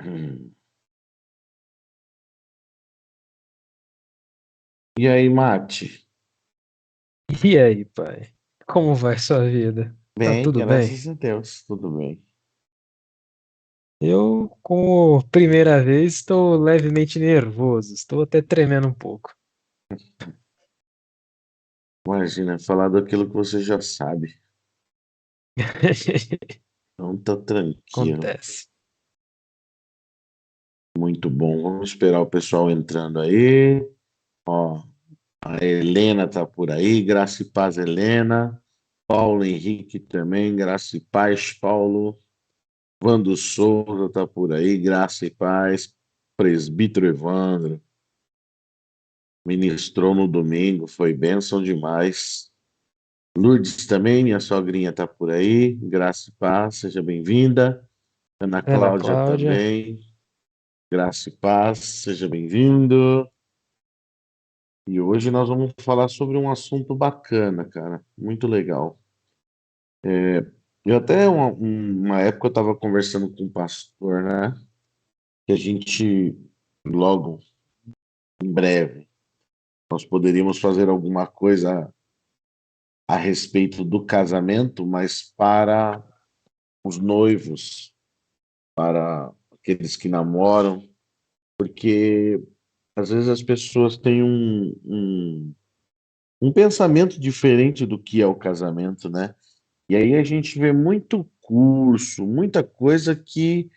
Hum. E aí, Mate? E aí, pai? Como vai sua vida? Tá Bem, tudo bem? graças a Deus, tudo bem. Eu, como primeira vez, estou levemente nervoso. Estou até tremendo um pouco. Imagina, falar daquilo que você já sabe. Então tá tranquilo. Acontece. Muito bom. Vamos esperar o pessoal entrando aí. Ó, a Helena tá por aí. Graça e paz, Helena. Paulo Henrique também. Graça e paz, Paulo. Vando Souza tá por aí. Graça e paz. Presbítero Evandro. Ministrou no domingo. Foi bênção demais. Lourdes também, minha sogrinha está por aí. Graça e paz, seja bem-vinda. Ana Ana Cláudia Cláudia, também. Graça e paz, seja bem-vindo. E hoje nós vamos falar sobre um assunto bacana, cara. Muito legal. Eu até uma época eu estava conversando com um pastor, né? Que a gente, logo, em breve, nós poderíamos fazer alguma coisa a respeito do casamento, mas para os noivos, para aqueles que namoram, porque às vezes as pessoas têm um pensamento diferente do que é o casamento, né? E aí a gente vê muito curso, muita coisa que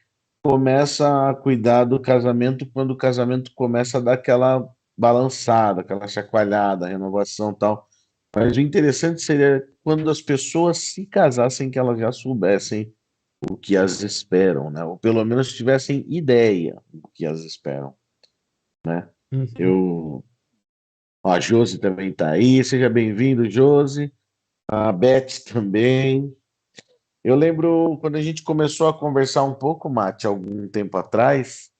começa a cuidar do casamento quando o casamento começa a dar aquela balançada, aquela chacoalhada, renovação e tal. Mas o interessante seria quando as pessoas se casassem, que elas já soubessem o que as esperam, né? Ou pelo menos tivessem ideia do que as esperam, né? uhum. Eu, ó, a Josi também está aí, seja bem-vindo, Josi. A Beth também. Eu lembro quando a gente começou a conversar um pouco, Mate, algum tempo atrás,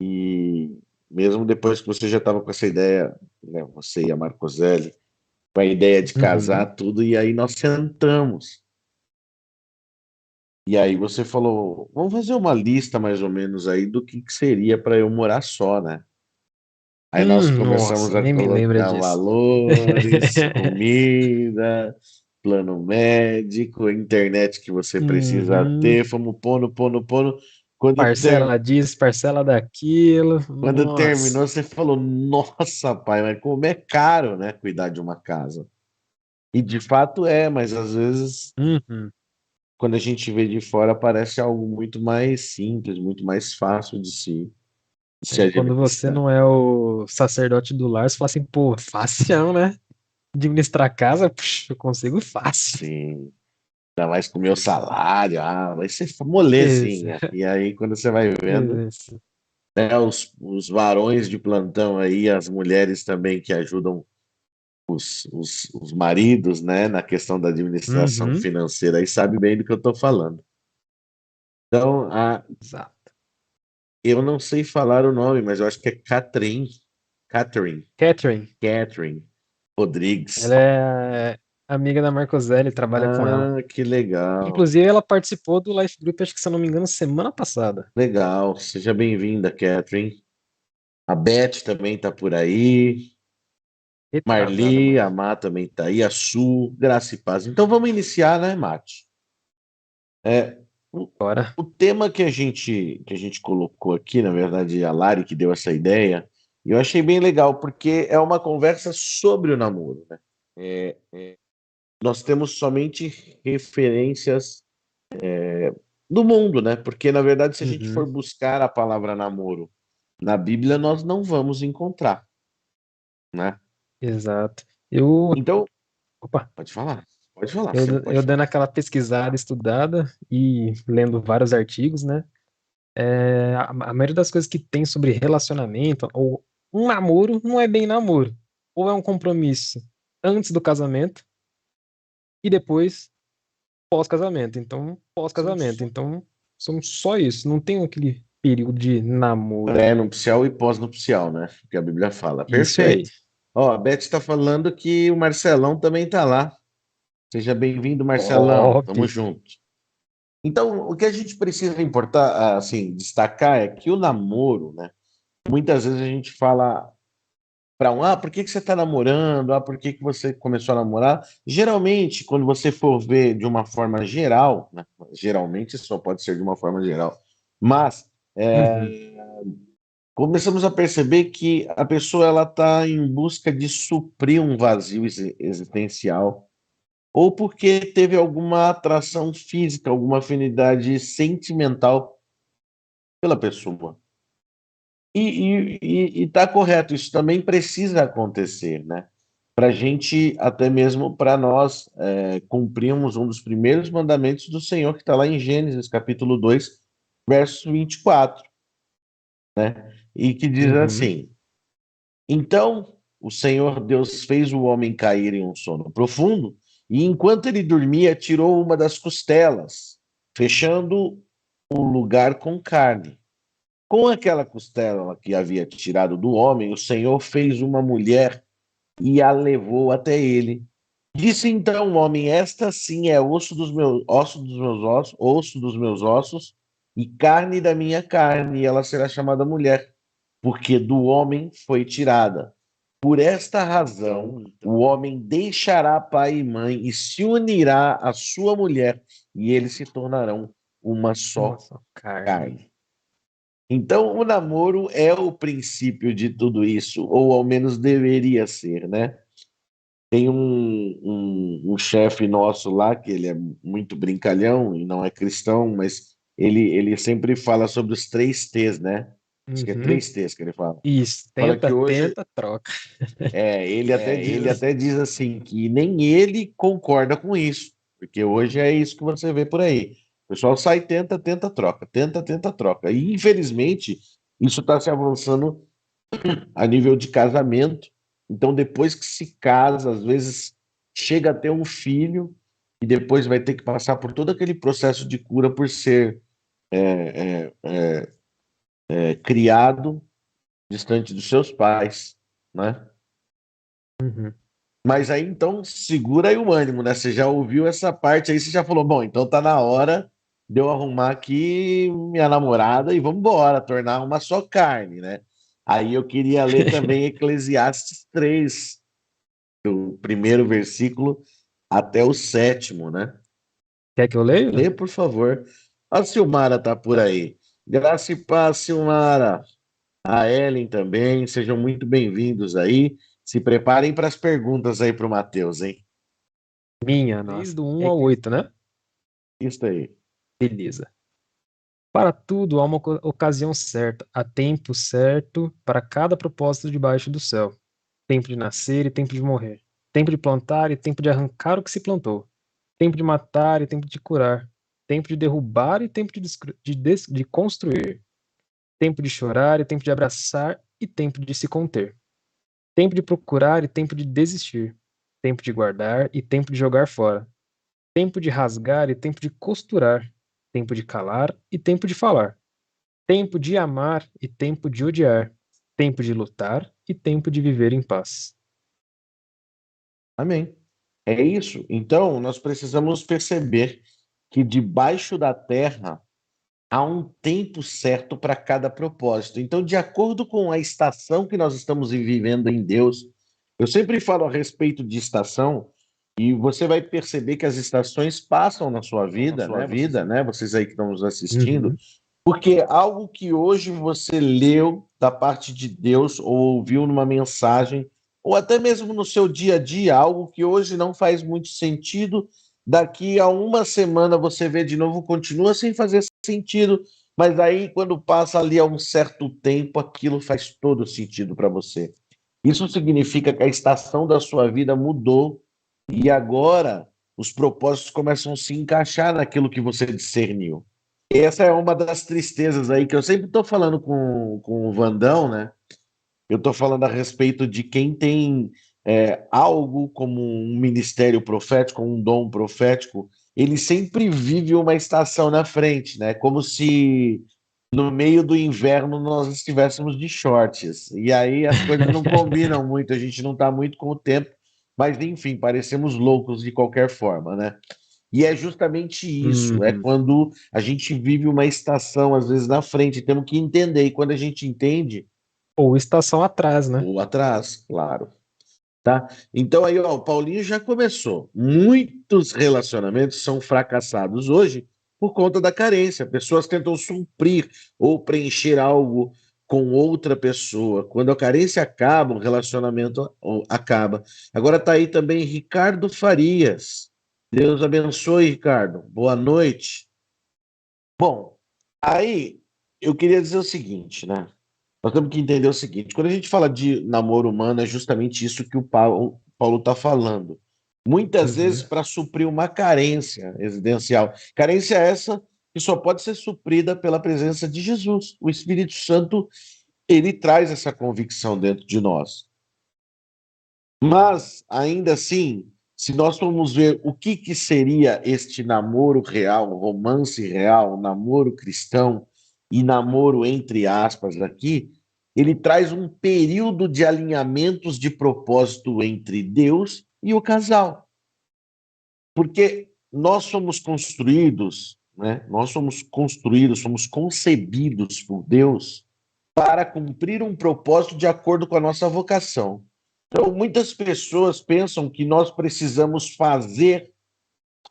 e mesmo depois que você já estava com essa ideia, né, você e a Marcoselli, com a ideia de Uhum. casar tudo, e aí nós sentamos. E aí você falou, vamos fazer uma lista mais ou menos aí do que seria para eu morar só, né? Aí nós começamos Nossa, a nem me lembra colocar disso. valores, comida, plano médico, internet que você precisa Uhum. ter. Fomos pondo, pondo, pondo. Quando, Parcela disso, parcela daquilo. quando Nossa. terminou, você falou: Nossa, pai, mas como é caro, né, cuidar de uma casa. E de fato é, mas às vezes, Uhum. quando a gente vê de fora, parece algo muito mais simples, muito mais fácil de se Aí quando você administrar. não é o sacerdote do lar, você fala assim, pô, facião, né? Administrar a casa, puxa, eu consigo fácil. Sim. Ainda mais com o meu salário, vai ser Isso, molezinha. E aí, quando você vai vendo, isso. né, os varões de plantão aí, as mulheres também que ajudam os maridos, né, na questão da administração Uhum. financeira, aí sabe bem do que eu estou falando. Então, Exato. eu não sei falar o nome, mas eu acho que é Catherine, Catherine, Catherine Rodrigues. ela é amiga da Marcoselli, trabalha com ela. Ah, que legal. Inclusive, ela participou do Life Group, acho que se eu não me engano, semana passada. Legal. Seja bem-vinda, Catherine. A Beth também está por aí. Retrasada, Marli, a mano. Má também tá aí, a Su, Graça e Paz. Então vamos iniciar, né, Mate? É, o, Bora. o tema que a gente colocou aqui, na verdade, a Lari que deu essa ideia, eu achei bem legal, porque é uma conversa sobre o namoro, né? Nós temos somente referências do mundo, né? Porque, na verdade, se a gente for Uhum. buscar a palavra namoro na Bíblia, nós não vamos encontrar, né? Exato. Eu, Então, opa, pode falar, eu, sempre pode eu dando falar. aquela pesquisada, estudada e lendo vários artigos, né? A maioria das coisas que tem sobre relacionamento, ou um namoro, não é bem namoro. Ou é um compromisso antes do casamento e depois pós-casamento. Então, pós-casamento. Então, são só isso. Não tem aquele período de namoro. Pré-nupcial e pós-nupcial, né? Que a Bíblia fala. Isso Perfeito. aí. Ó, a Beth está falando que o Marcelão também está lá. Seja bem-vindo, Marcelão. Top. Tamo junto. Então, o que a gente precisa importar, assim, destacar é que o namoro, né? Muitas vezes a gente fala para por que que você está namorando? Por que que você começou a namorar? Geralmente, quando você for ver de uma forma geral, né? Geralmente só pode ser de uma forma geral, mas Uhum, começamos a perceber que a pessoa ela está em busca de suprir um vazio existencial, ou porque teve alguma atração física, alguma afinidade sentimental pela pessoa. E tá correto, isso também precisa acontecer, né? Para a gente, até mesmo para nós, cumprirmos um dos primeiros mandamentos do Senhor, que está lá em Gênesis, capítulo 2, verso 24, né? E que diz uhum. assim: Então o Senhor Deus fez o homem cair em um sono profundo, e enquanto ele dormia, tirou uma das costelas, fechando o lugar com carne. Com aquela costela que havia tirado do homem, o Senhor fez uma mulher e a levou até ele. Disse então o homem: Esta sim é osso dos meus ossos, osso dos meus ossos e carne da minha carne, e ela será chamada mulher, porque do homem foi tirada. Por esta razão, o homem deixará pai e mãe e se unirá à sua mulher, e eles se tornarão uma Uma só só carne. carne. Então, o namoro é o princípio de tudo isso, ou ao menos deveria ser, né? Tem um chefe nosso lá, que ele é muito brincalhão e não é cristão, mas ele sempre fala sobre os três T's, né? Acho que é Uhum. três T's que ele fala. Isso, Fala que tenta, hoje, tenta, troca. ele até diz assim, que nem ele concorda com isso, porque hoje é isso que você vê por aí. O pessoal sai, tenta, tenta, troca, tenta, tenta, troca. E infelizmente, isso está se avançando a nível de casamento. Então, depois que se casa, às vezes chega a ter um filho e depois vai ter que passar por todo aquele processo de cura por ser criado distante dos seus pais, né? Uhum. Mas aí então segura aí o ânimo, né? Você já ouviu essa parte aí, você já falou, bom, então tá na hora de eu arrumar aqui minha namorada e vamos embora, tornar uma só carne, né? Aí eu queria ler também Eclesiastes 3, do primeiro versículo até o sétimo, né? Quer que eu leia? Lê, por favor. A Silmara tá por aí. Graça e paz, Silmara. A Ellen também. Sejam muito bem-vindos aí. Se preparem para as perguntas aí para o Matheus, hein? Minha, nossa. Do 1 ao 8, né? Isso aí. Beleza. Para tudo há uma ocasião certa, há tempo certo para cada propósito debaixo do céu. Tempo de nascer e tempo de morrer. Tempo de plantar e tempo de arrancar o que se plantou. Tempo de matar e tempo de curar. Tempo de derrubar e tempo de construir. Tempo de chorar e tempo de abraçar e tempo de se conter. Tempo de procurar e tempo de desistir. Tempo de guardar e tempo de jogar fora. Tempo de rasgar e tempo de costurar. Tempo de calar e tempo de falar. Tempo de amar e tempo de odiar. Tempo de lutar e tempo de viver em paz. Amém. É isso. Então, nós precisamos perceber que debaixo da terra há um tempo certo para cada propósito. Então, de acordo com a estação que nós estamos vivendo em Deus, eu sempre falo a respeito de estação, e você vai perceber que as estações passam na vida, né? Vocês aí que estão nos assistindo, Uhum. porque algo que hoje você leu da parte de Deus ou ouviu numa mensagem, ou até mesmo no seu dia a dia, algo que hoje não faz muito sentido, daqui a uma semana você vê de novo, continua sem fazer sentido, mas aí quando passa ali a um certo tempo, aquilo faz todo sentido para você. Isso significa que a estação da sua vida mudou e agora os propósitos começam a se encaixar naquilo que você discerniu. Essa é uma das tristezas aí que eu sempre estou falando com o Vandão, né? Eu estou falando a respeito de quem tem algo como um ministério profético, um dom profético, ele sempre vive uma estação na frente, né? Como se no meio do inverno nós estivéssemos de shorts. E aí as coisas não combinam muito, a gente não está muito com o tempo, mas enfim, parecemos loucos de qualquer forma, né? E é justamente isso, é Uhum. quando a gente vive uma estação, às vezes, na frente, temos que entender, e quando a gente entende, Ou estação atrás, né? ou atrás, claro. Tá? Então aí, ó, o Paulinho já começou. Muitos relacionamentos são fracassados hoje por conta da carência. Pessoas tentam suprir ou preencher algo com outra pessoa. Quando a carência acaba, o relacionamento acaba. Agora tá aí também Ricardo Farias. Deus abençoe, Ricardo. Boa noite. Bom, aí eu queria dizer o seguinte, né? Nós temos que entender o seguinte: quando a gente fala de namoro humano, é justamente isso que o Paulo está falando. Muitas vezes Uhum. para suprir uma carência existencial. Carência essa que só pode ser suprida pela presença de Jesus. O Espírito Santo, ele traz essa convicção dentro de nós. Mas, ainda assim, se nós formos ver o que, que seria este namoro real, romance real, namoro cristão e namoro entre aspas aqui, ele traz um período de alinhamentos de propósito entre Deus e o casal. Porque nós somos construídos, né? Nós somos construídos, somos concebidos por Deus para cumprir um propósito de acordo com a nossa vocação. Então, muitas pessoas pensam que nós precisamos fazer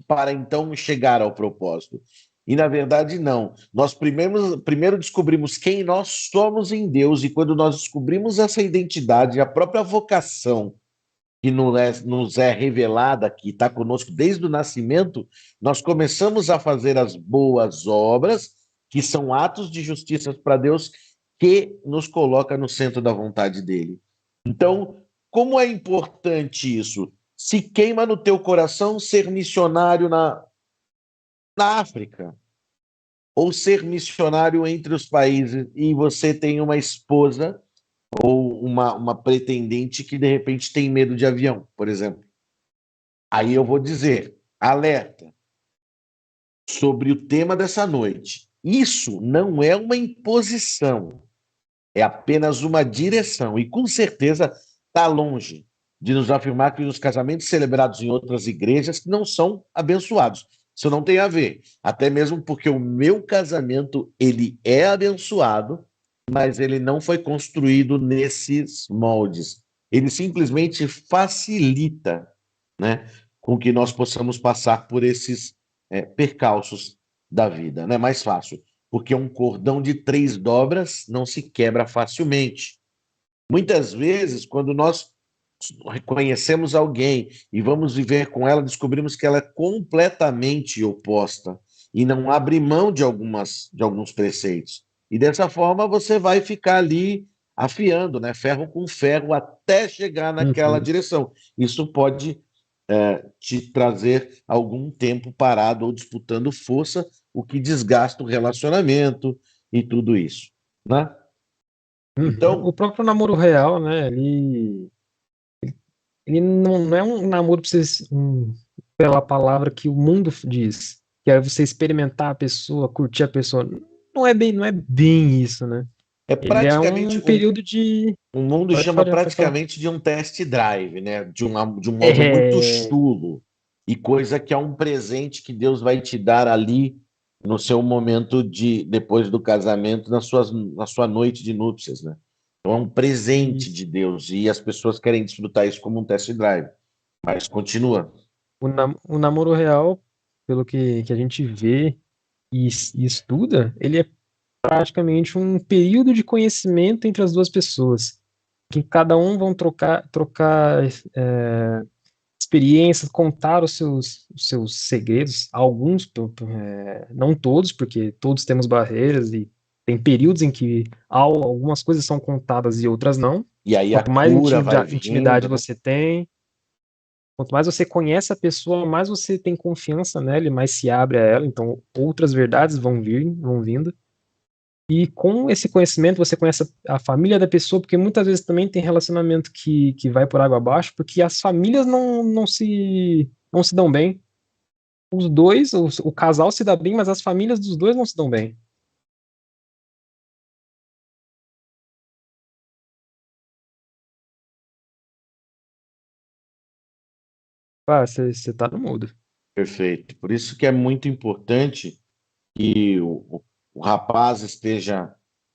para então chegar ao propósito. E na verdade, não. Nós primeiro descobrimos quem nós somos em Deus, e quando nós descobrimos essa identidade, a própria vocação que nos é revelada, que está conosco desde o nascimento, nós começamos a fazer as boas obras, que são atos de justiça para Deus, que nos coloca no centro da vontade dele. Então, como é importante isso? Se queima no teu coração ser missionário na África, ou ser missionário entre os países, e você tem uma esposa ou uma pretendente que de repente tem medo de avião, por exemplo. Aí eu vou dizer, alerta sobre o tema dessa noite. Isso não é uma imposição, é apenas uma direção. E com certeza está longe de nos afirmar que os casamentos celebrados em outras igrejas não são abençoados. Isso não tem a ver. Até mesmo porque o meu casamento, ele é abençoado, mas ele não foi construído nesses moldes. Ele simplesmente facilita, né, com que nós possamos passar por esses percalços da vida. Não é mais fácil, porque um cordão de 3 dobras não se quebra facilmente. Muitas vezes, quando nós reconhecemos alguém e vamos viver com ela, descobrimos que ela é completamente oposta e não abre mão de alguns preceitos. E dessa forma você vai ficar ali afiando, né, ferro com ferro até chegar naquela Uhum. direção. Isso pode te trazer algum tempo parado ou disputando força, o que desgasta o relacionamento e tudo isso, né? Uhum. O Então, próprio namoro real, né? Ele não é um namoro pra você, pela palavra que o mundo diz, que é você experimentar a pessoa, curtir a pessoa. Não é bem isso, né? é Ele é praticamente um período de. o mundo Pode chama falar, pode falar. praticamente de um test drive, né? De um modo muito É, chulo e coisa que é um presente que Deus vai te dar ali no seu momento de depois do casamento, na sua noite de núpcias, né? Então é um presente de isso. Deus e as pessoas querem desfrutar isso como um test drive. Mas continua. O namoro real, pelo que a gente vê e estuda, ele é praticamente um período de conhecimento entre as duas pessoas, que cada um vão trocar experiências, contar os seus segredos, alguns, não todos, porque todos temos barreiras e tem períodos em que algumas coisas são contadas e outras não. E aí a Quanto mais cura vai intimidade vindo, né? você tem, quanto mais você conhece a pessoa, mais você tem confiança nela e mais se abre a ela. Então, outras verdades vão vindo. E com esse conhecimento, você conhece a família da pessoa, porque muitas vezes também tem relacionamento que vai por água abaixo, porque as famílias não se dão bem. Os dois, o casal se dá bem, mas as famílias dos dois não se dão bem. Ah, você tá no mudo. Perfeito. Por isso que é muito importante que o rapaz esteja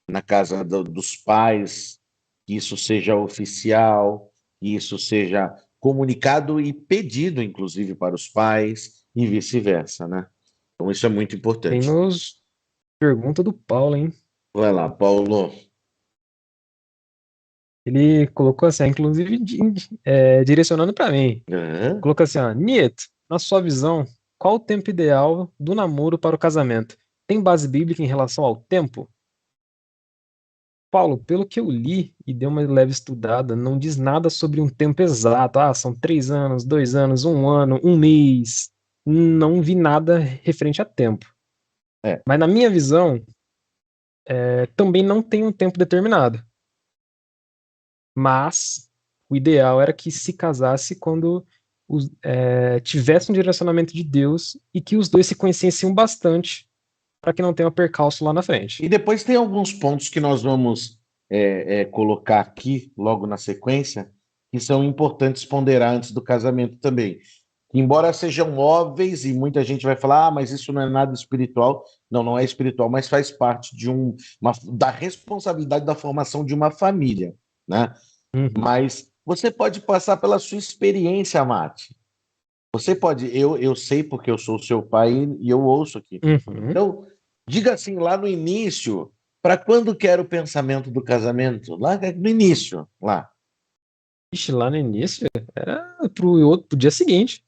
na casa dos pais, que isso seja oficial, que isso seja comunicado e pedido, inclusive, para os pais e vice-versa, né? Então, isso é muito Tem importante. nos pergunta do Paulo, hein? Vai lá, Paulo. Ele colocou assim, inclusive direcionando para mim. Aham. Colocou assim, ó, Nieto, na sua visão, qual o tempo ideal do namoro para o casamento? Tem base bíblica em relação ao tempo? Paulo, pelo que eu li e dei uma leve estudada, não diz nada sobre um tempo exato. Ah, são 3 anos, 2 anos, um ano, um mês. Não vi nada referente a tempo. É. Mas na minha visão, também não tem um tempo determinado. Mas o ideal era que se casasse quando tivesse um direcionamento de Deus e que os dois se conhecessem bastante para que não tenha um percalço lá na frente. E depois tem alguns pontos que nós vamos colocar aqui, logo na sequência, que são importantes ponderar antes do casamento também. Embora sejam óbvios e muita gente vai falar, ah, mas isso não é nada espiritual. Não, não é espiritual, mas faz parte da responsabilidade da formação de uma família, né? Uhum, Mas você pode passar pela sua experiência, Mate. Você pode, eu sei porque eu sou seu pai e eu ouço aqui. uhum. Então, diga assim, lá no início, para quando que era o pensamento do casamento? Lá no início, lá. Ixi, lá no início era pro dia seguinte.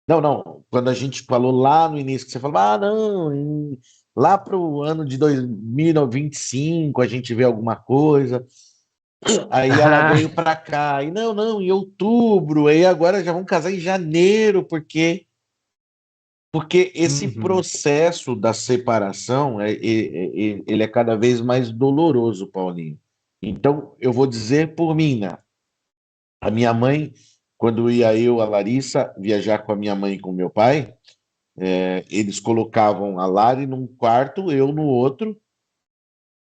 Não, não, quando a gente falou lá no início, que você falou, ah, não, lá para o ano de 2025 a gente vê alguma coisa. Aí ela Ah, veio para cá, e não, não, em outubro, aí agora já vão casar em janeiro, porque esse uhum, processo da separação, ele é cada vez mais doloroso, Paulinho. Então, eu vou dizer por mim, né? A minha mãe, quando ia eu, a Larissa, viajar com a minha mãe e com meu pai, eles colocavam a Lari num quarto, eu no outro,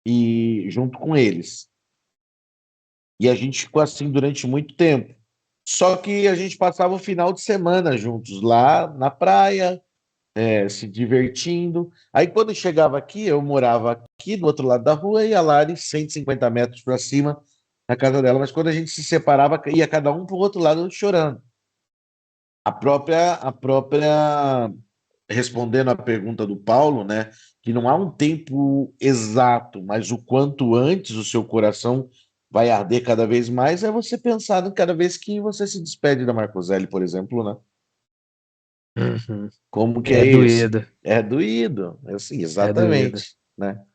e junto com eles. E a gente ficou assim durante muito tempo. Só que a gente passava o final de semana juntos lá na praia, se divertindo. Aí quando chegava aqui, eu morava aqui do outro lado da rua e a Lari 150 metros para cima na casa dela. Mas quando a gente se separava, ia cada um para o outro lado chorando. A própria, respondendo à pergunta do Paulo, né, que não há um tempo exato, mas o quanto antes o seu coração vai arder cada vez mais, é você pensar em cada vez que você se despede da Marcoselli, por exemplo, né? uhum. Como que é É isso? doído, É doído, é assim, é doído. exatamente, né?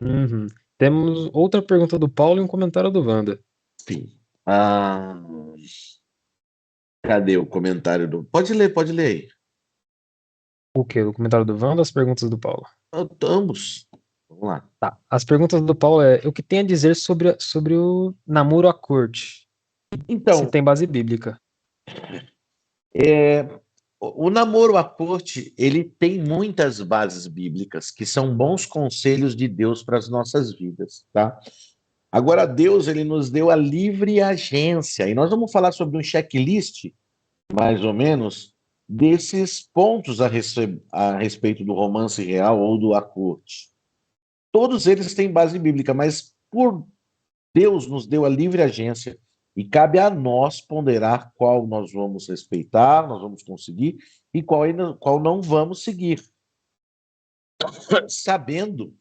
Uhum. Temos outra pergunta do Paulo e um comentário do Wanda. Enfim. Ah, cadê o comentário do. Pode ler aí. O quê? O comentário do Wanda ou as perguntas do Paulo? Ambos. Vamos lá. Tá. As perguntas do Paulo é o que tem a dizer sobre o namoro à corte? Se Então, tem base bíblica. é, o namoro à corte, ele tem muitas bases bíblicas, que são bons conselhos de Deus para as nossas vidas, tá? Agora, Deus, ele nos deu a livre agência, e nós vamos falar sobre um checklist, mais ou menos, desses pontos a respeito do romance real ou do à corte. Todos eles têm base bíblica, mas por Deus nos deu a livre agência e cabe a nós ponderar qual nós vamos respeitar, nós vamos conseguir e qual não vamos seguir, sabendo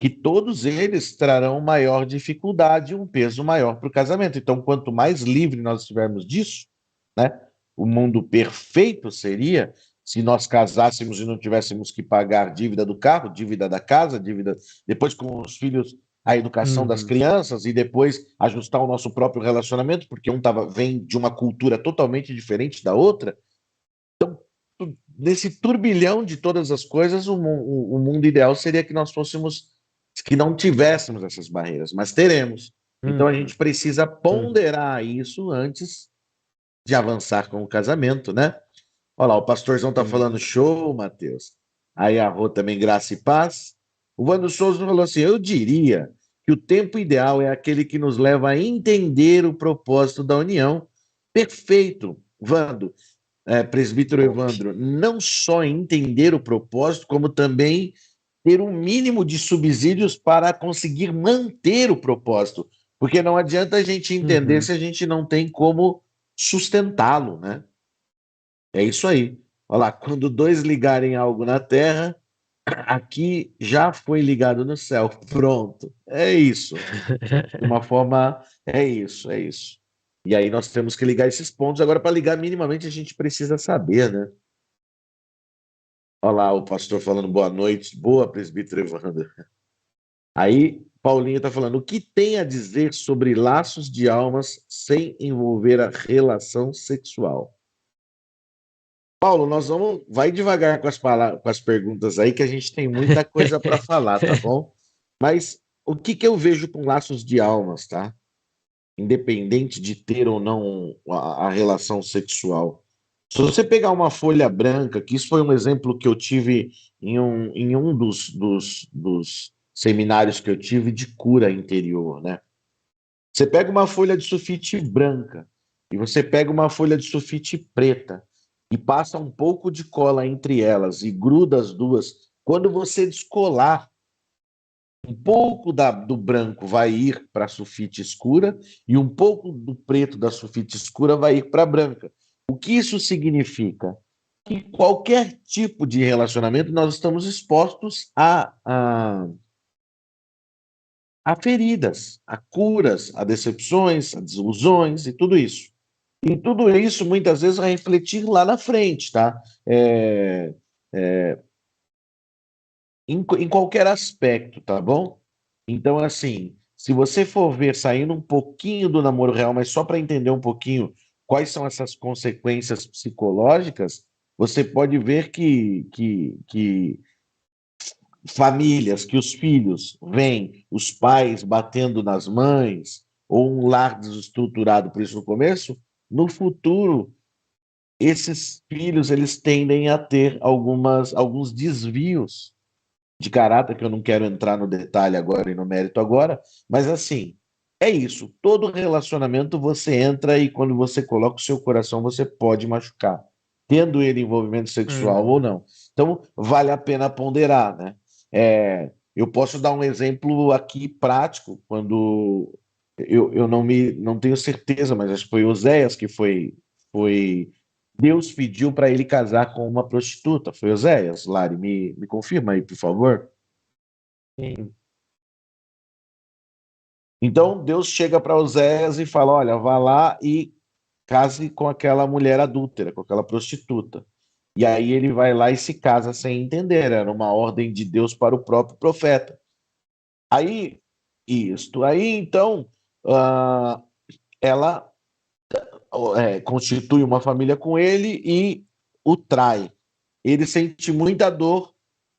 que todos eles trarão maior dificuldade, um peso maior para o casamento. Então, quanto mais livre nós estivermos disso, né, o mundo perfeito seria se nós casássemos e não tivéssemos que pagar dívida do carro, dívida da casa, dívida depois com os filhos, a educação das Uhum. crianças e depois ajustar o nosso próprio relacionamento, porque vem de uma cultura totalmente diferente da outra. Nesse turbilhão de todas as coisas, o mundo ideal seria que nós fôssemos, que não tivéssemos essas barreiras, mas teremos. Então a Uhum. gente precisa Uhum. ponderar isso antes de avançar com o casamento, né? Olha lá, o pastorzão tá Sim. falando show, Matheus. Aí a Rô também, graça e paz. O Vando Souza falou assim: eu diria que o tempo ideal é aquele que nos leva a entender o propósito da união. Perfeito, Vando. presbítero Top. Evandro, não só entender o propósito, como também ter um mínimo de subsídios para conseguir manter o propósito. Porque não adianta a gente entender Uhum. se a gente não tem como sustentá-lo, né? É isso aí. Olha lá, quando dois ligarem algo na terra, aqui já foi ligado no céu. Pronto. É isso. De uma forma, é isso, é isso. E aí nós temos que ligar esses pontos. Agora, para ligar minimamente, a gente precisa saber, né? Olha lá, o pastor falando boa noite. Boa, presbítero Evandro. Aí, Paulinho está falando, o que tem a dizer sobre laços de almas sem envolver a relação sexual? Paulo, vai devagar com com as perguntas aí, que a gente tem muita coisa para falar, tá bom? Mas o que que eu vejo com laços de almas, tá? Independente de ter ou não a relação sexual. Se você pegar uma folha branca, que isso foi um exemplo que eu tive em um dos seminários que eu tive de cura interior, né? Você pega uma folha de sulfite branca e você pega uma folha de sulfite preta e passa um pouco de cola entre elas e gruda as duas. Quando você descolar, um pouco do branco vai ir para a sulfite escura e um pouco do preto da sulfite escura vai ir para a branca. O que isso significa? Que qualquer tipo de relacionamento nós estamos expostos a feridas, a curas, a decepções, a desilusões e tudo isso. E tudo isso muitas vezes vai refletir lá na frente, tá? É, em qualquer aspecto, tá bom? Então, assim, se você for ver saindo um pouquinho do namoro real, mas só para entender um pouquinho quais são essas consequências psicológicas, você pode ver que famílias, que os filhos veem os pais batendo nas mães, ou um lar desestruturado, por isso no começo, no futuro esses filhos eles tendem a ter alguns desvios de caráter, que eu não quero entrar no detalhe agora e no mérito agora, mas assim, é isso. Todo relacionamento você entra e quando você coloca o seu coração, você pode machucar, tendo ele envolvimento sexual ou Uhum. não. Então, vale a pena ponderar, né? Eu posso dar um exemplo aqui prático, quando eu não tenho certeza, mas acho que foi Oséias que foi Deus pediu para ele casar com uma prostituta. Foi Oséias, Lari, me confirma aí, por favor. Sim. Então Deus chega para Oséias e fala: Olha, vá lá e case com aquela mulher adúltera, com aquela prostituta. E aí ele vai lá e se casa sem entender, era uma ordem de Deus para o próprio profeta. Aí, aí então, ah, ela constitui uma família com ele e o trai. Ele sente muita dor,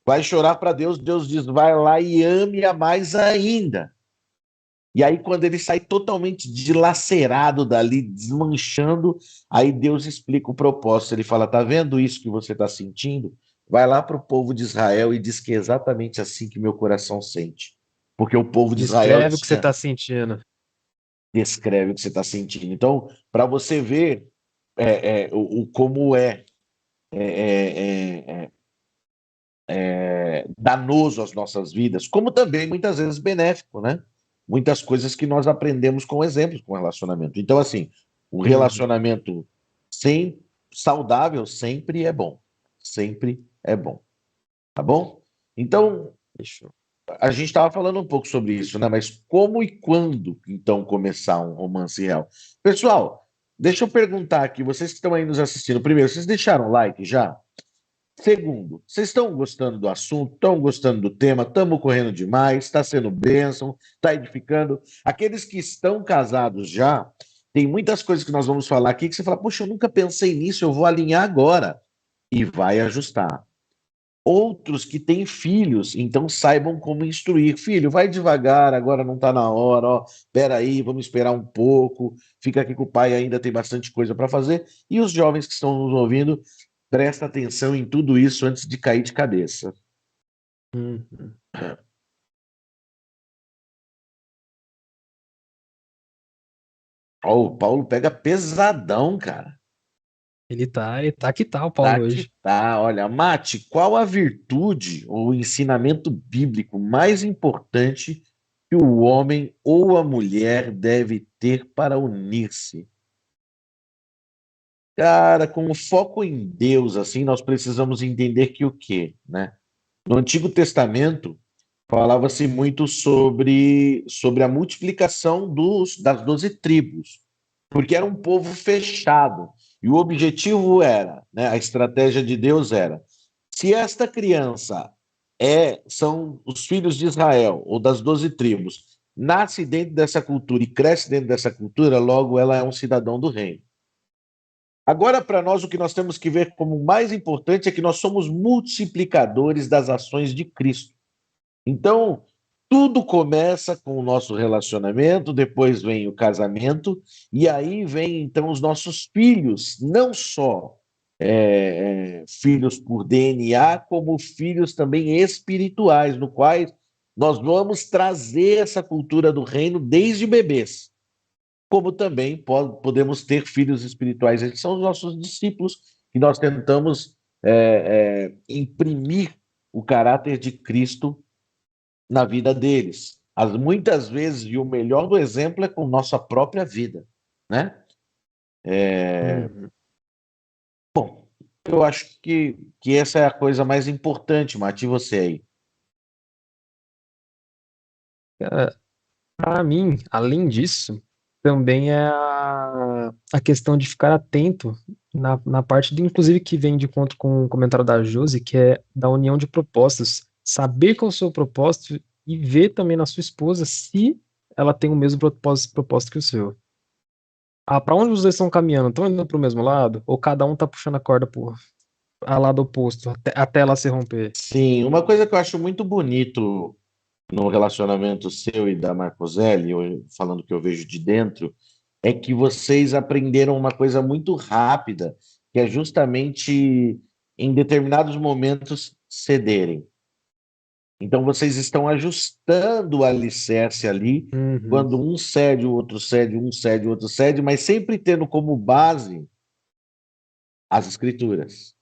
vai chorar para Deus, Deus diz: vai lá e ame-a mais ainda. E aí, quando ele sai totalmente dilacerado dali, desmanchando, aí Deus explica o propósito. Ele fala: tá vendo isso que você está sentindo? Vai lá para o povo de Israel e diz que é exatamente assim que meu coração sente. Porque o povo de Israel Descreve o que você tinha, está sentindo. descreve o que você está sentindo. Então, para você ver como é, é, danoso às nossas vidas, como também muitas vezes benéfico, né? Muitas coisas que nós aprendemos com exemplos com relacionamento. Então, assim, o Uhum. relacionamento sem, saudável sempre é bom. Sempre é bom. Tá bom? Então, Fechou. a gente estava falando um pouco sobre isso, né? Mas como e quando, então, começar um romance real? Pessoal, deixa eu perguntar aqui, vocês que estão aí nos assistindo, primeiro, vocês deixaram like já? Segundo, vocês estão gostando do assunto? Estão gostando do tema? Estamos correndo demais? Está sendo bênção? Está edificando? Aqueles que estão casados já, tem muitas coisas que nós vamos falar aqui que você fala, poxa, eu nunca pensei nisso, eu vou alinhar agora. E vai ajustar. Outros que têm filhos, então saibam como instruir. Filho, vai devagar, agora não está na hora, ó, espera aí, vamos esperar um pouco, fica aqui com o pai, ainda tem bastante coisa para fazer. E os jovens que estão nos ouvindo, presta atenção em tudo isso antes de cair de cabeça. Uhum. Ó, o Paulo pega pesadão, cara. Ele tá que tá o Tá Paulo que hoje. tá. Olha, Mate, qual a virtude ou o ensinamento bíblico mais importante que o homem ou a mulher deve ter para unir-se? Cara, com o foco em Deus, assim, nós precisamos entender que o quê, né? No Antigo Testamento, falava-se muito sobre a multiplicação das 12 tribos, porque era um povo fechado. E o objetivo era, né, a estratégia de Deus era, se esta criança são os filhos de Israel, ou das 12 tribos, nasce dentro dessa cultura e cresce dentro dessa cultura, logo ela é um cidadão do reino. Agora, para nós, o que nós temos que ver como mais importante é que nós somos multiplicadores das ações de Cristo. Então, tudo começa com o nosso relacionamento, depois vem o casamento, e aí vem então os nossos filhos, não só filhos por DNA, como filhos também espirituais, no quais nós vamos trazer essa cultura do reino desde bebês, como também podemos ter filhos espirituais. Eles são os nossos discípulos, que nós tentamos imprimir o caráter de Cristo na vida deles. Muitas vezes, e o melhor do exemplo é com nossa própria vida, né? Uhum. Eu acho que essa é a coisa mais importante, Mati, você aí. Para mim, além disso, também é a questão de ficar atento na parte, inclusive, que vem de encontro com o comentário da Josi, que é da união de propósitos. Saber qual é o seu propósito e ver também na sua esposa se ela tem o mesmo propósito que o seu. Ah, para onde os dois estão caminhando? Estão indo para o mesmo lado? Ou cada um tá puxando a corda a lado oposto, até ela se romper? Sim, uma coisa que eu acho muito bonito no relacionamento seu e da Marcoselli, falando que eu vejo de dentro, é que vocês aprenderam uma coisa muito rápida, que é justamente em determinados momentos cederem. Então vocês estão ajustando o alicerce ali, Uhum, quando um cede, o outro cede, um cede, o outro cede, mas sempre tendo como base as escrituras.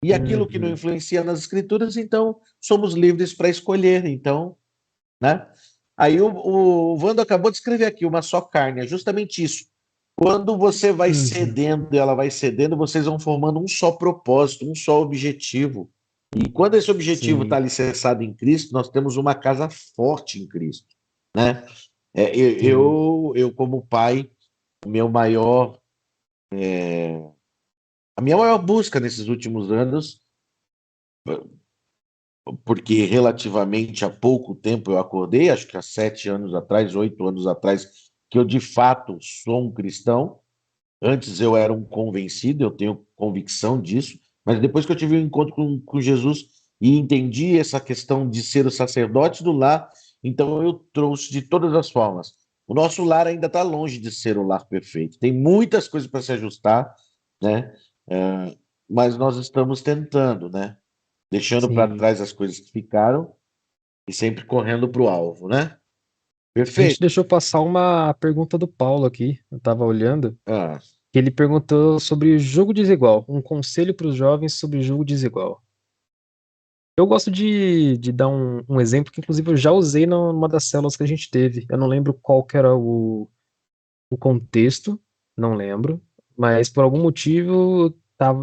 E aquilo que não uhum, influencia nas escrituras, então somos livres para escolher. Então, né? Aí o Vando acabou de escrever aqui, uma só carne, é justamente isso. Quando você vai uhum. cedendo, ela vai cedendo, vocês vão formando um só propósito, um só objetivo. E quando esse objetivo está Sim, alicerçado em Cristo, nós temos uma casa forte em Cristo, né? sim. Eu como pai, o meu maior, a minha maior busca nesses últimos anos, porque relativamente há pouco tempo eu acordei, acho que há 7 anos atrás, 8 anos atrás, que eu de fato sou um cristão. Antes eu era um convencido, eu tenho convicção disso, mas depois que eu tive um encontro com Jesus e entendi essa questão de ser o sacerdote do lar, então eu trouxe de todas as formas. O nosso lar ainda está longe de ser o lar perfeito. Tem muitas coisas para se ajustar, né? Mas nós estamos tentando, né? Deixando para Sim. trás as coisas que ficaram e sempre correndo para o alvo, né? A gente Perfeito. deixou passar uma pergunta do Paulo aqui, eu estava olhando, Ah, que ele perguntou sobre jogo desigual, um conselho para os jovens sobre jogo desigual. Eu gosto de dar um exemplo que, inclusive, eu já usei numa das células que a gente teve. Eu não lembro qual que era o contexto, não lembro, mas por algum motivo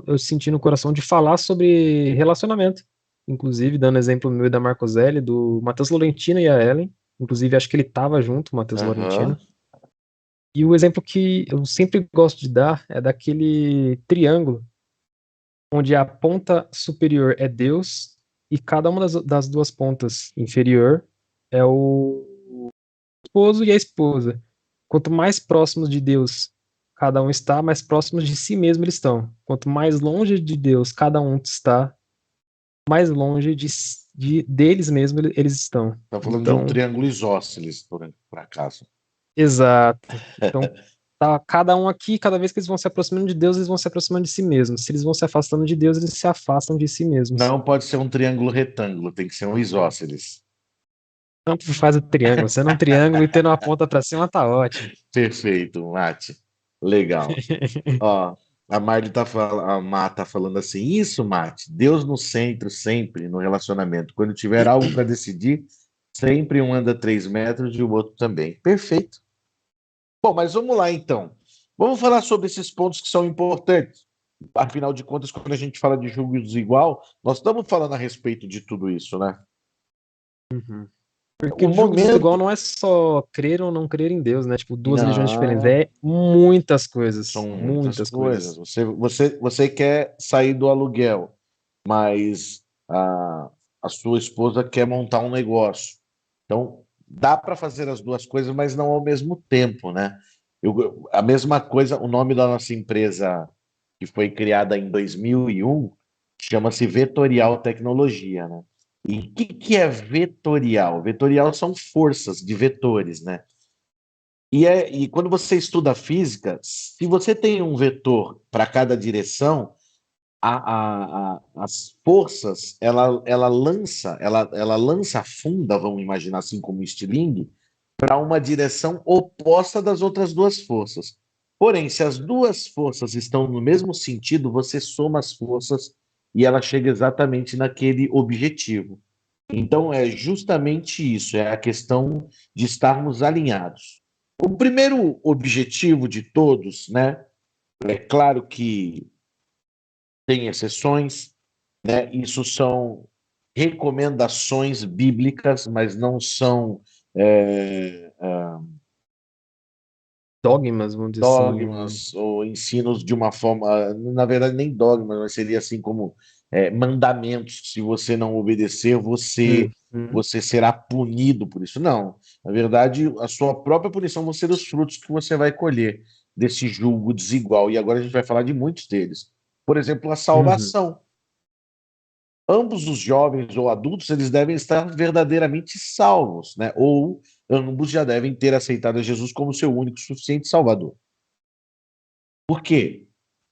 eu senti no coração de falar sobre relacionamento. Inclusive, dando exemplo meu e da Marcoselli, do Matheus Laurentino e a Ellen. Inclusive, acho que ele estava junto, o Matheus aham, Laurentino. E o exemplo que eu sempre gosto de dar é daquele triângulo, onde a ponta superior é Deus e cada uma das duas pontas inferior é o esposo e a esposa. Quanto mais próximos de Deus cada um está, mais próximos de si mesmo eles estão. Quanto mais longe de Deus cada um está, mais longe deles mesmos eles estão. tá falando de um Então, triângulo isósceles, por acaso. exato. Então, tá cada um aqui, cada vez que eles vão se aproximando de Deus, eles vão se aproximando de si mesmos. Se eles vão se afastando de Deus, eles se afastam de si mesmos. Não pode ser um triângulo retângulo, tem que ser um isósceles. Tanto faz o triângulo. Sendo um triângulo e tendo uma ponta para cima, tá ótimo. Perfeito, Mate. Legal. Ó, A a Má tá falando assim, isso, Mate, Deus no centro sempre no relacionamento. Quando tiver algo para decidir, sempre um anda 3 metros e o outro também. Perfeito. Bom, mas vamos lá então. Vamos falar sobre esses pontos que são importantes. Afinal de contas, quando a gente fala de julgo desigual, nós estamos falando a respeito de tudo isso, né? Uhum. O Porque julgo desigual momento. não é só crer ou não crer em Deus, né? Tipo, duas religiões diferentes. Não, É muitas coisas. são muitas Muitas coisas. coisas. Você quer sair do aluguel, mas a sua esposa quer montar um negócio. Então, dá para fazer as duas coisas, mas não ao mesmo tempo, né? A mesma coisa, o nome da nossa empresa, que foi criada em 2001, chama-se Vetorial Tecnologia, né? E o que é vetorial? Vetorial são forças de vetores, né? E quando você estuda física, se você tem um vetor para cada direção, as forças, ela lança a funda, vamos imaginar assim como um estilingue, para uma direção oposta das outras duas forças. Porém, se as duas forças estão no mesmo sentido, você soma as forças e ela chega exatamente naquele objetivo. Então, é justamente isso, é a questão de estarmos alinhados. O primeiro objetivo de todos, né? É claro que tem exceções, né? Isso são recomendações bíblicas, mas não são Dogmas, vamos dizer assim. dogmas ou ensinos de uma forma, na verdade, nem dogmas, mas seria assim como mandamentos. Se você não obedecer, Uhum. você será punido por isso. Não. Na verdade, a sua própria punição vão ser os frutos que você vai colher desse julgo desigual. E agora a gente vai falar de muitos deles. Por exemplo, a Uhum. salvação. Ambos os jovens ou adultos, eles devem estar verdadeiramente salvos, né? Ou ambos já devem ter aceitado a Jesus como seu único e suficiente Salvador. Por quê?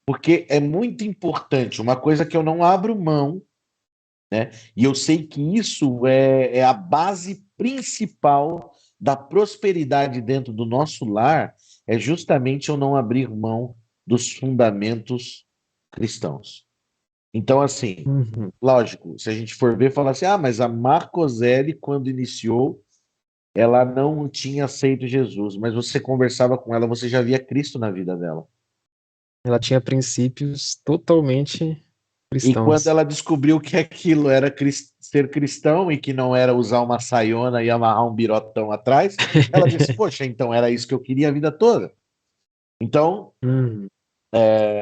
Porque é muito importante, uma coisa que eu não abro mão, né? E eu sei que isso é a base principal da prosperidade dentro do nosso lar, é justamente eu não abrir mão dos fundamentos cristãos. Então, assim, Uhum. lógico, se a gente for ver, falar assim, mas a Marcosele, quando iniciou, ela não tinha aceito Jesus, mas você conversava com ela, você já via Cristo na vida dela. Ela tinha princípios totalmente E quando cristãos. ela descobriu que aquilo era ser cristão e que não era usar uma saiona e amarrar um birotão atrás, ela disse: Poxa, então era isso que eu queria a vida toda. Então, Uhum.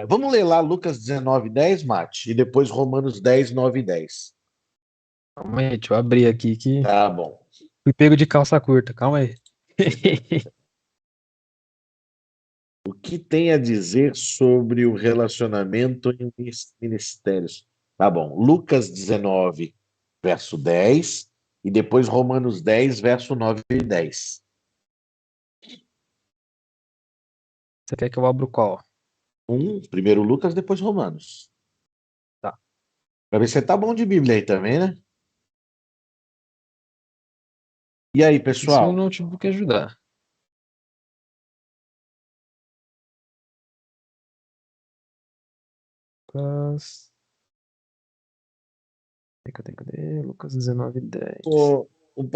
vamos ler lá Lucas 19:10, Mate, e depois Romanos 10:9 e 10. Calma aí, deixa eu abrir aqui que Tá bom. fui pego de calça curta. Calma aí. O que tem a dizer sobre o relacionamento em ministérios? Tá bom. Lucas 19, verso 10, e depois Romanos 10, verso 9 e 10. Você quer que eu abra o qual? Primeiro Lucas, depois Romanos. Tá. Pra ver se você tá bom de Bíblia aí também, né? E aí, Isso o pessoal? notebook ajudar. Lucas. Cadê? Lucas 19:10.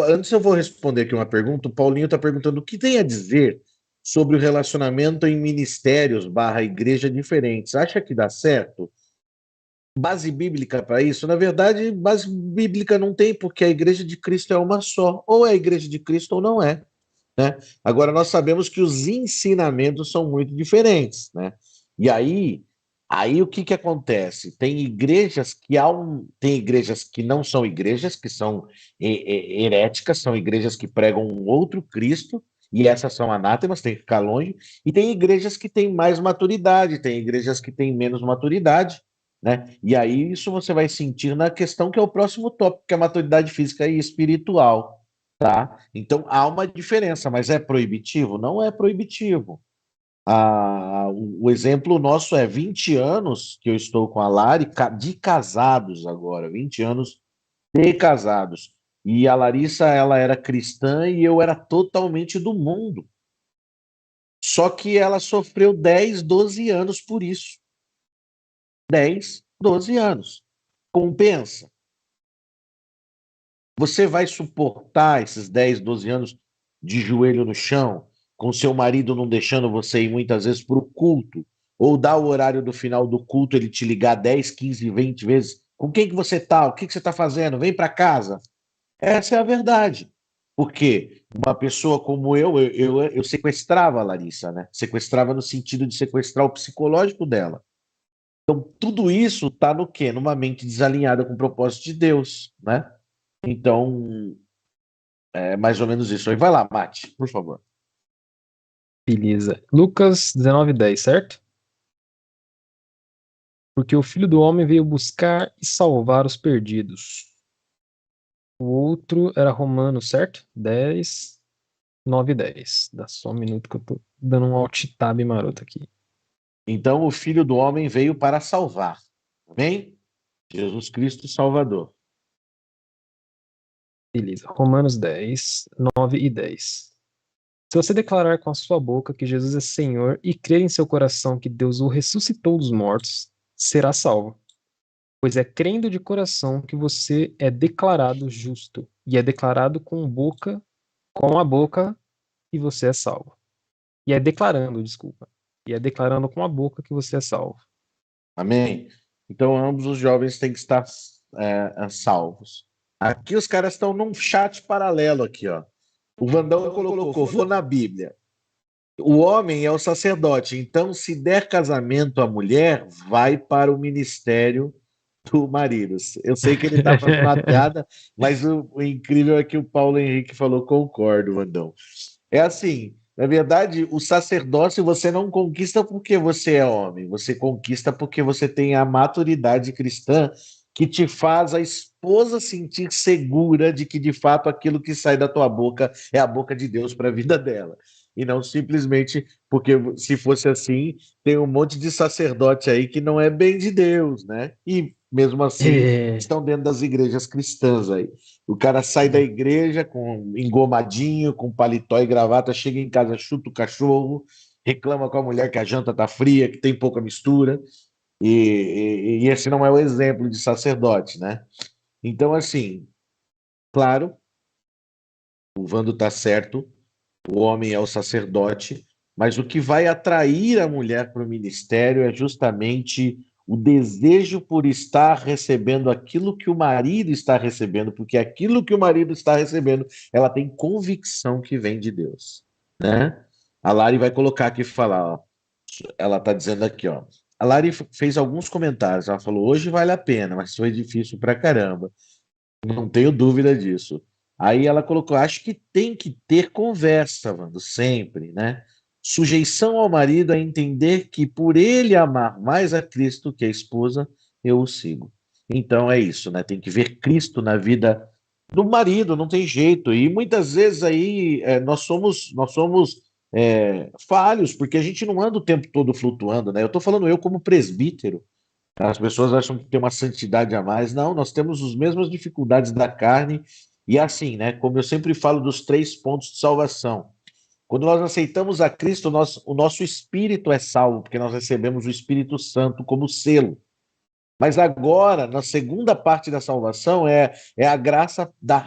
Antes eu vou responder aqui uma pergunta. O Paulinho está perguntando o que tem a dizer sobre o relacionamento em ministérios barra igreja diferentes. Acha que dá certo? Base bíblica para isso? Na verdade, base bíblica não tem, porque a igreja de Cristo é uma só. Ou é a igreja de Cristo ou não é, né? Agora, nós sabemos que os ensinamentos são muito diferentes, né? E aí o que que acontece? Tem igrejas que não são igrejas, que são heréticas, são igrejas que pregam um outro Cristo, e essas são anátemas, tem que ficar longe, e tem igrejas que têm mais maturidade, tem igrejas que têm menos maturidade, né? E aí isso você vai sentir na questão que é o próximo tópico, que é a maturidade física e espiritual, tá? Então há uma diferença, mas é proibitivo? Não é proibitivo. O exemplo nosso é 20 anos que eu estou com a Lari, de casados agora, 20 anos de casados. E a Larissa, ela era cristã e eu era totalmente do mundo. Só que ela sofreu 10, 12 anos por isso. 10, 12 anos. Compensa? Você vai suportar esses 10, 12 anos de joelho no chão, com seu marido não deixando você ir muitas vezes para o culto, ou dar o horário do final do culto, ele te ligar 10, 15, 20 vezes? Com quem que você está? O que que você está fazendo? Vem para casa. Essa é a verdade. Porque uma pessoa como eu sequestrava a Larissa, né? Sequestrava no sentido de sequestrar o psicológico dela. Então, tudo isso está no quê? Numa mente desalinhada com o propósito de Deus, né? Então, é mais ou menos isso. Aí vai lá, Mate, por favor. Beleza. Lucas 19:10, certo? Porque o Filho do Homem veio buscar e salvar os perdidos. O outro era Romanos, certo? 10, 9 e 10. Dá só um minuto que eu tô dando um alt tab maroto aqui. Então, o Filho do Homem veio para salvar. Amém? Jesus Cristo Salvador. Beleza. Romanos 10, 9 e 10. Se você declarar com a sua boca que Jesus é Senhor e crer em seu coração que Deus o ressuscitou dos mortos, será salvo. Pois é crendo de coração que você é declarado justo, e é declarado com a boca que você é salvo. E é declarando, desculpa. E é declarando com a boca que você é salvo. Amém? Então, ambos os jovens têm que estar salvos. Aqui os caras estão num chat paralelo aqui, ó. O Vandão colocou, vou na Bíblia. O homem é o sacerdote, então se der casamento à mulher, vai para o ministério do marido. Eu sei que ele está fazendo uma piada, mas o incrível é que o Paulo Henrique falou, concordo, Vandão. É assim, na verdade, o sacerdócio você não conquista porque você é homem, você conquista porque você tem a maturidade cristã que te faz a esposa sentir segura de que de fato aquilo que sai da tua boca é a boca de Deus para a vida dela. E não simplesmente porque se fosse assim, tem um monte de sacerdote aí que não é bem de Deus, né? E mesmo assim É, estão dentro das igrejas cristãs aí. O cara sai da igreja com engomadinho, com paletó e gravata, chega em casa, chuta o cachorro, reclama com a mulher que a janta tá fria, que tem pouca mistura, e esse não é o exemplo de sacerdote, né? Então, assim, claro, o Vando tá certo, o homem é o sacerdote, mas o que vai atrair a mulher para o ministério é justamente o desejo por estar recebendo aquilo que o marido está recebendo, porque aquilo que o marido está recebendo, ela tem convicção que vem de Deus, né? A Lari vai colocar aqui e falar, ó, ela está dizendo aqui, ó. A Lari fez alguns comentários, ela falou, hoje vale a pena, mas foi difícil pra caramba. Não tenho dúvida disso. Aí ela colocou: acho que tem que ter conversa, Wando, sempre, né? Sujeição ao marido é entender que por ele amar mais a Cristo que a esposa, eu o sigo. Então é isso, né? Tem que ver Cristo na vida do marido, não tem jeito. E muitas vezes aí nós somos falhos, porque a gente não anda o tempo todo flutuando, né? Eu estou falando eu como presbítero. As pessoas acham que tem uma santidade a mais. Não, nós temos as mesmas dificuldades da carne. E assim, né? Como eu sempre falo dos 3 pontos de salvação. Quando nós aceitamos a Cristo, o nosso espírito é salvo, porque nós recebemos o Espírito Santo como selo. Mas agora, na segunda parte da salvação, é a graça da.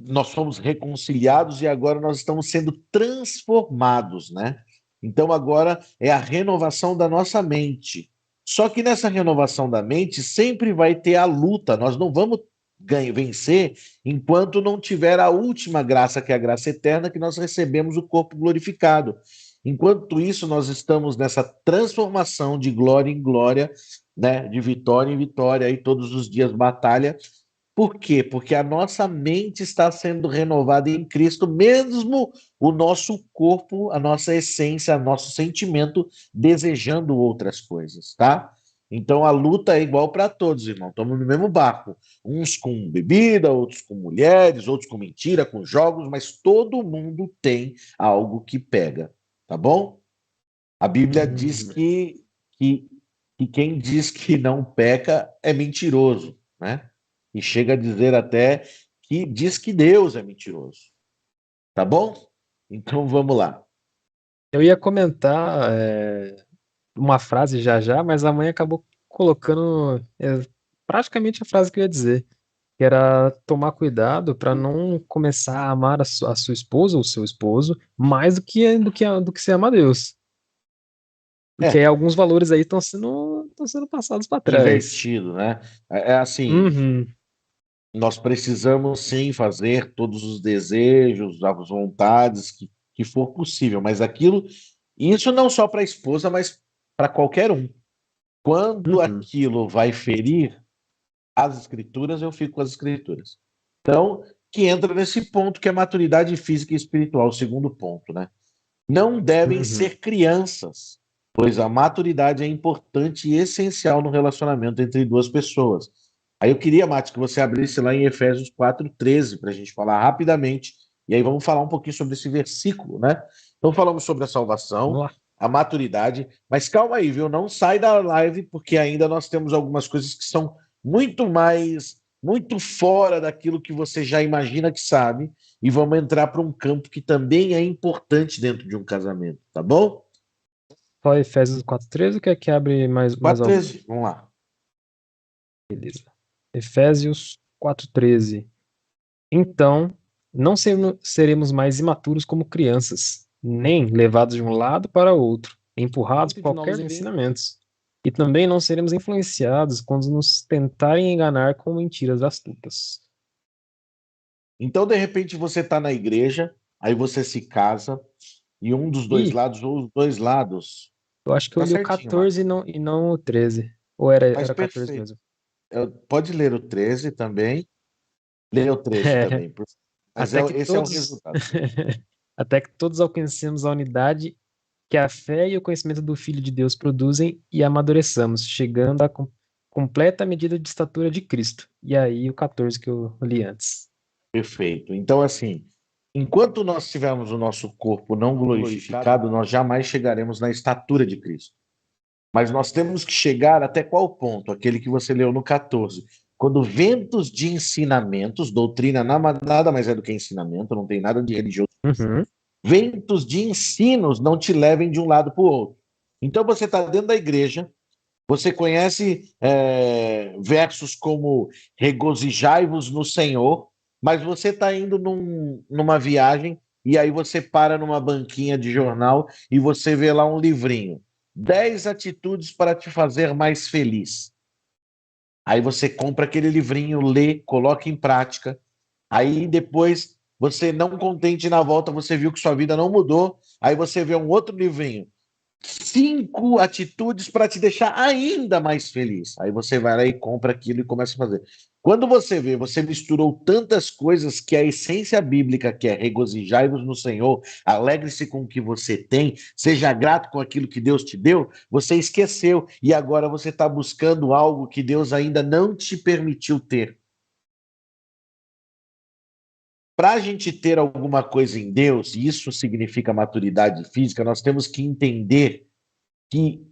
Nós fomos reconciliados e agora nós estamos sendo transformados, né? Então agora é a renovação da nossa mente. Só que nessa renovação da mente sempre vai ter a luta. Nós não vamos vencer enquanto não tiver a última graça, que é a graça eterna, que nós recebemos o corpo glorificado. Enquanto isso, nós estamos nessa transformação de glória em glória, né? De vitória em vitória, aí todos os dias batalha. Por quê? Porque a nossa mente está sendo renovada em Cristo, mesmo o nosso corpo, a nossa essência, nosso sentimento desejando outras coisas, tá? Então a luta é igual para todos, irmão. Estamos no mesmo barco. Uns com bebida, outros com mulheres, outros com mentira, com jogos, mas todo mundo tem algo que pega, tá bom? A Bíblia diz hum, que quem diz que não peca é mentiroso, né? E chega a dizer até que diz que Deus é mentiroso. Tá bom? Então vamos lá. eu ia comentar uma frase já já, mas a mãe acabou colocando praticamente a frase que eu ia dizer, que era tomar cuidado para não começar a amar a sua esposa ou o seu esposo mais do que você ama a Deus. Porque aí É, alguns valores aí estão sendo passados para trás. invertido, né? É assim, Uhum, nós precisamos sim fazer todos os desejos, as vontades que for possível, mas aquilo, isso não só para a esposa, mas para qualquer um. Quando uhum, aquilo vai ferir as escrituras, eu fico com as escrituras. Então, que entra nesse ponto que é maturidade física e espiritual, o segundo ponto, né? Não devem uhum. ser crianças, pois a maturidade é importante e essencial no relacionamento entre duas pessoas. Aí eu queria, Mati, que você abrisse lá em Efésios 4:13 para a gente falar rapidamente, e aí vamos falar um pouquinho sobre esse versículo, né? Então falamos sobre a Vamos salvação, lá. a maturidade, mas calma aí, viu? Não sai da live, porque ainda nós temos algumas coisas que são muito fora daquilo que você já imagina que sabe, e vamos entrar para um campo que também é importante dentro de um casamento, tá bom? Só Efésios 4:13, ou quer que abre mais algum? 4:13, vamos lá. Beleza. Efésios 4:13. Então, não seremos mais imaturos como crianças, nem levados de um lado para outro, empurrados por De novos qualquer ensinos. ensinamentos. E também não seremos influenciados quando nos tentarem enganar com mentiras astutas. Então, de repente, você está na igreja, aí você se casa, e um dos dois E lados, ou os dois lados, eu acho que eu tá li o certinho, Márcio. 14 e não o 13. Ou era, Mas era 14 perfeito. mesmo? Pode ler o 13 também, ler o 13 também, mas Até que esse é o todos, resultado. até que todos alcancemos a unidade que a fé e o conhecimento do Filho de Deus produzem e amadureçamos, chegando à completa medida de estatura de Cristo. E aí o 14 que eu li antes. Perfeito. Então, assim, enquanto nós tivermos o nosso corpo não glorificado, nós jamais chegaremos na estatura de Cristo. Mas nós temos que chegar até qual ponto? Aquele que você leu no 14. Quando ventos de ensinamentos, doutrina nada mais é do que ensinamento, não tem nada de religioso. Uhum, Ventos de ensinos não te levem de um lado para o outro. Então você está dentro da igreja, você conhece versos como regozijai-vos no Senhor, mas você está indo numa viagem e aí você para numa banquinha de jornal e você vê lá um livrinho. 10 atitudes para te fazer mais feliz. Aí você compra aquele livrinho, lê, coloca em prática. Aí depois, você não contente na volta, você viu que sua vida não mudou. Aí você vê um outro livrinho. 5 atitudes para te deixar ainda mais feliz. Aí você vai lá e compra aquilo e começa a fazer. Quando você vê, você misturou tantas coisas que a essência bíblica, que é regozijai-vos no Senhor, alegre-se com o que você tem, seja grato com aquilo que Deus te deu, você esqueceu e agora você está buscando algo que Deus ainda não te permitiu ter. Para a gente ter alguma coisa em Deus, e isso significa maturidade física, nós temos que entender que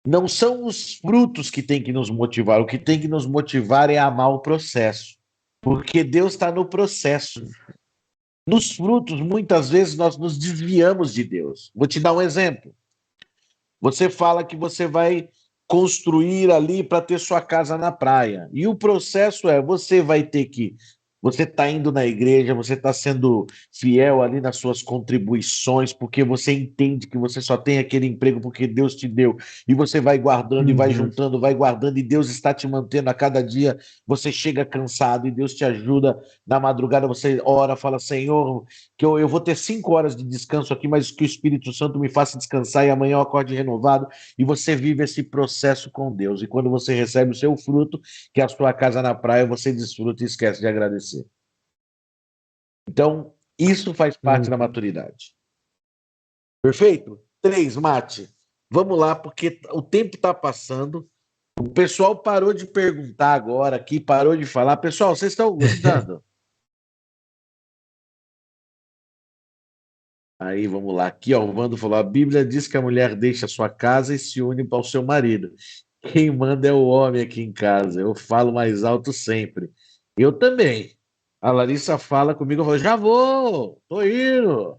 não são os frutos que tem que nos motivar, o que tem que nos motivar é amar o processo, porque Deus está no processo. Nos frutos, muitas vezes, nós nos desviamos de Deus. Vou te dar um exemplo. Você fala que você vai construir ali para ter sua casa na praia. E o processo é, você vai ter que. Você está indo na igreja, você está sendo fiel ali nas suas contribuições, porque você entende que você só tem aquele emprego porque Deus te deu. E você vai guardando e uhum, vai guardando, e Deus está te mantendo a cada dia. Você chega cansado e Deus te ajuda. Na madrugada você ora, fala: Senhor, que eu vou ter 5 horas de descanso aqui, mas que o Espírito Santo me faça descansar e amanhã eu acorde renovado, e você vive esse processo com Deus. E quando você recebe o seu fruto, que é a sua casa na praia, você desfruta e esquece de agradecer. Então, isso faz parte da uhum. maturidade. Perfeito? 3, Mate. Vamos lá, porque o tempo está passando. O pessoal parou de perguntar agora aqui, parou de falar. Pessoal, vocês estão gostando? Aí, vamos lá. Aqui, ó, o Vando falou: a Bíblia diz que a mulher deixa a sua casa e se une ao seu marido. Quem manda é o homem aqui em casa. Eu falo mais alto sempre. Eu também. A Larissa fala comigo, eu falo: já vou, tô indo.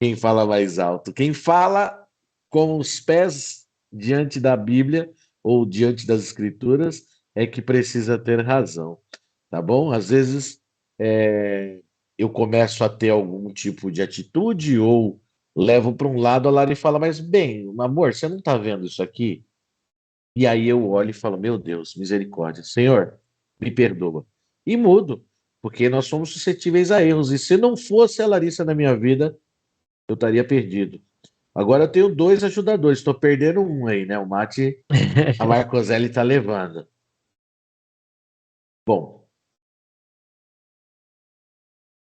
Quem fala mais alto? Quem fala com os pés diante da Bíblia ou diante das Escrituras é que precisa ter razão, tá bom? Às vezes eu começo a ter algum tipo de atitude ou levo para um lado, a Lari fala, mas bem, amor, você não está vendo isso aqui? E aí eu olho e falo, meu Deus, misericórdia, Senhor, me perdoa. E mudo, porque nós somos suscetíveis a erros. E se não fosse a Larissa na minha vida, eu estaria perdido. Agora eu tenho dois ajudadores, estou perdendo um aí, né? O Mate, a Marcoselli está levando. Bom,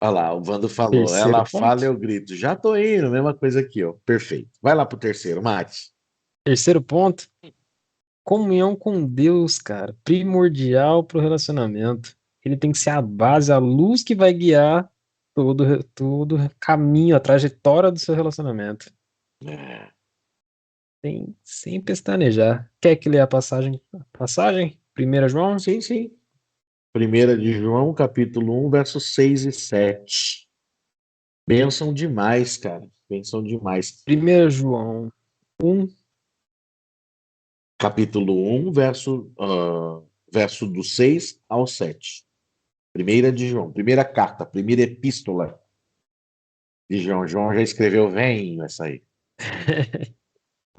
olha lá, o Vando falou, Terceiro ela fala, ponto. eu grito, já tô indo, mesma coisa aqui, ó. Perfeito. Vai lá pro terceiro, Mate. Terceiro ponto, comunhão com Deus, cara, primordial para o relacionamento. Ele tem que ser a base, a luz que vai guiar todo caminho, a trajetória do seu relacionamento. É, Sem pestanejar. Quer que lê a passagem? Passagem? 1 João? sim, sim. Primeira de João, capítulo 1, versos 6 e 7. Bênção demais, cara. Bênção demais. 1 João 1. Capítulo 1, verso do 6 ao 7. Primeira de João, primeira carta, primeira epístola de João. João já escreveu vem essa aí.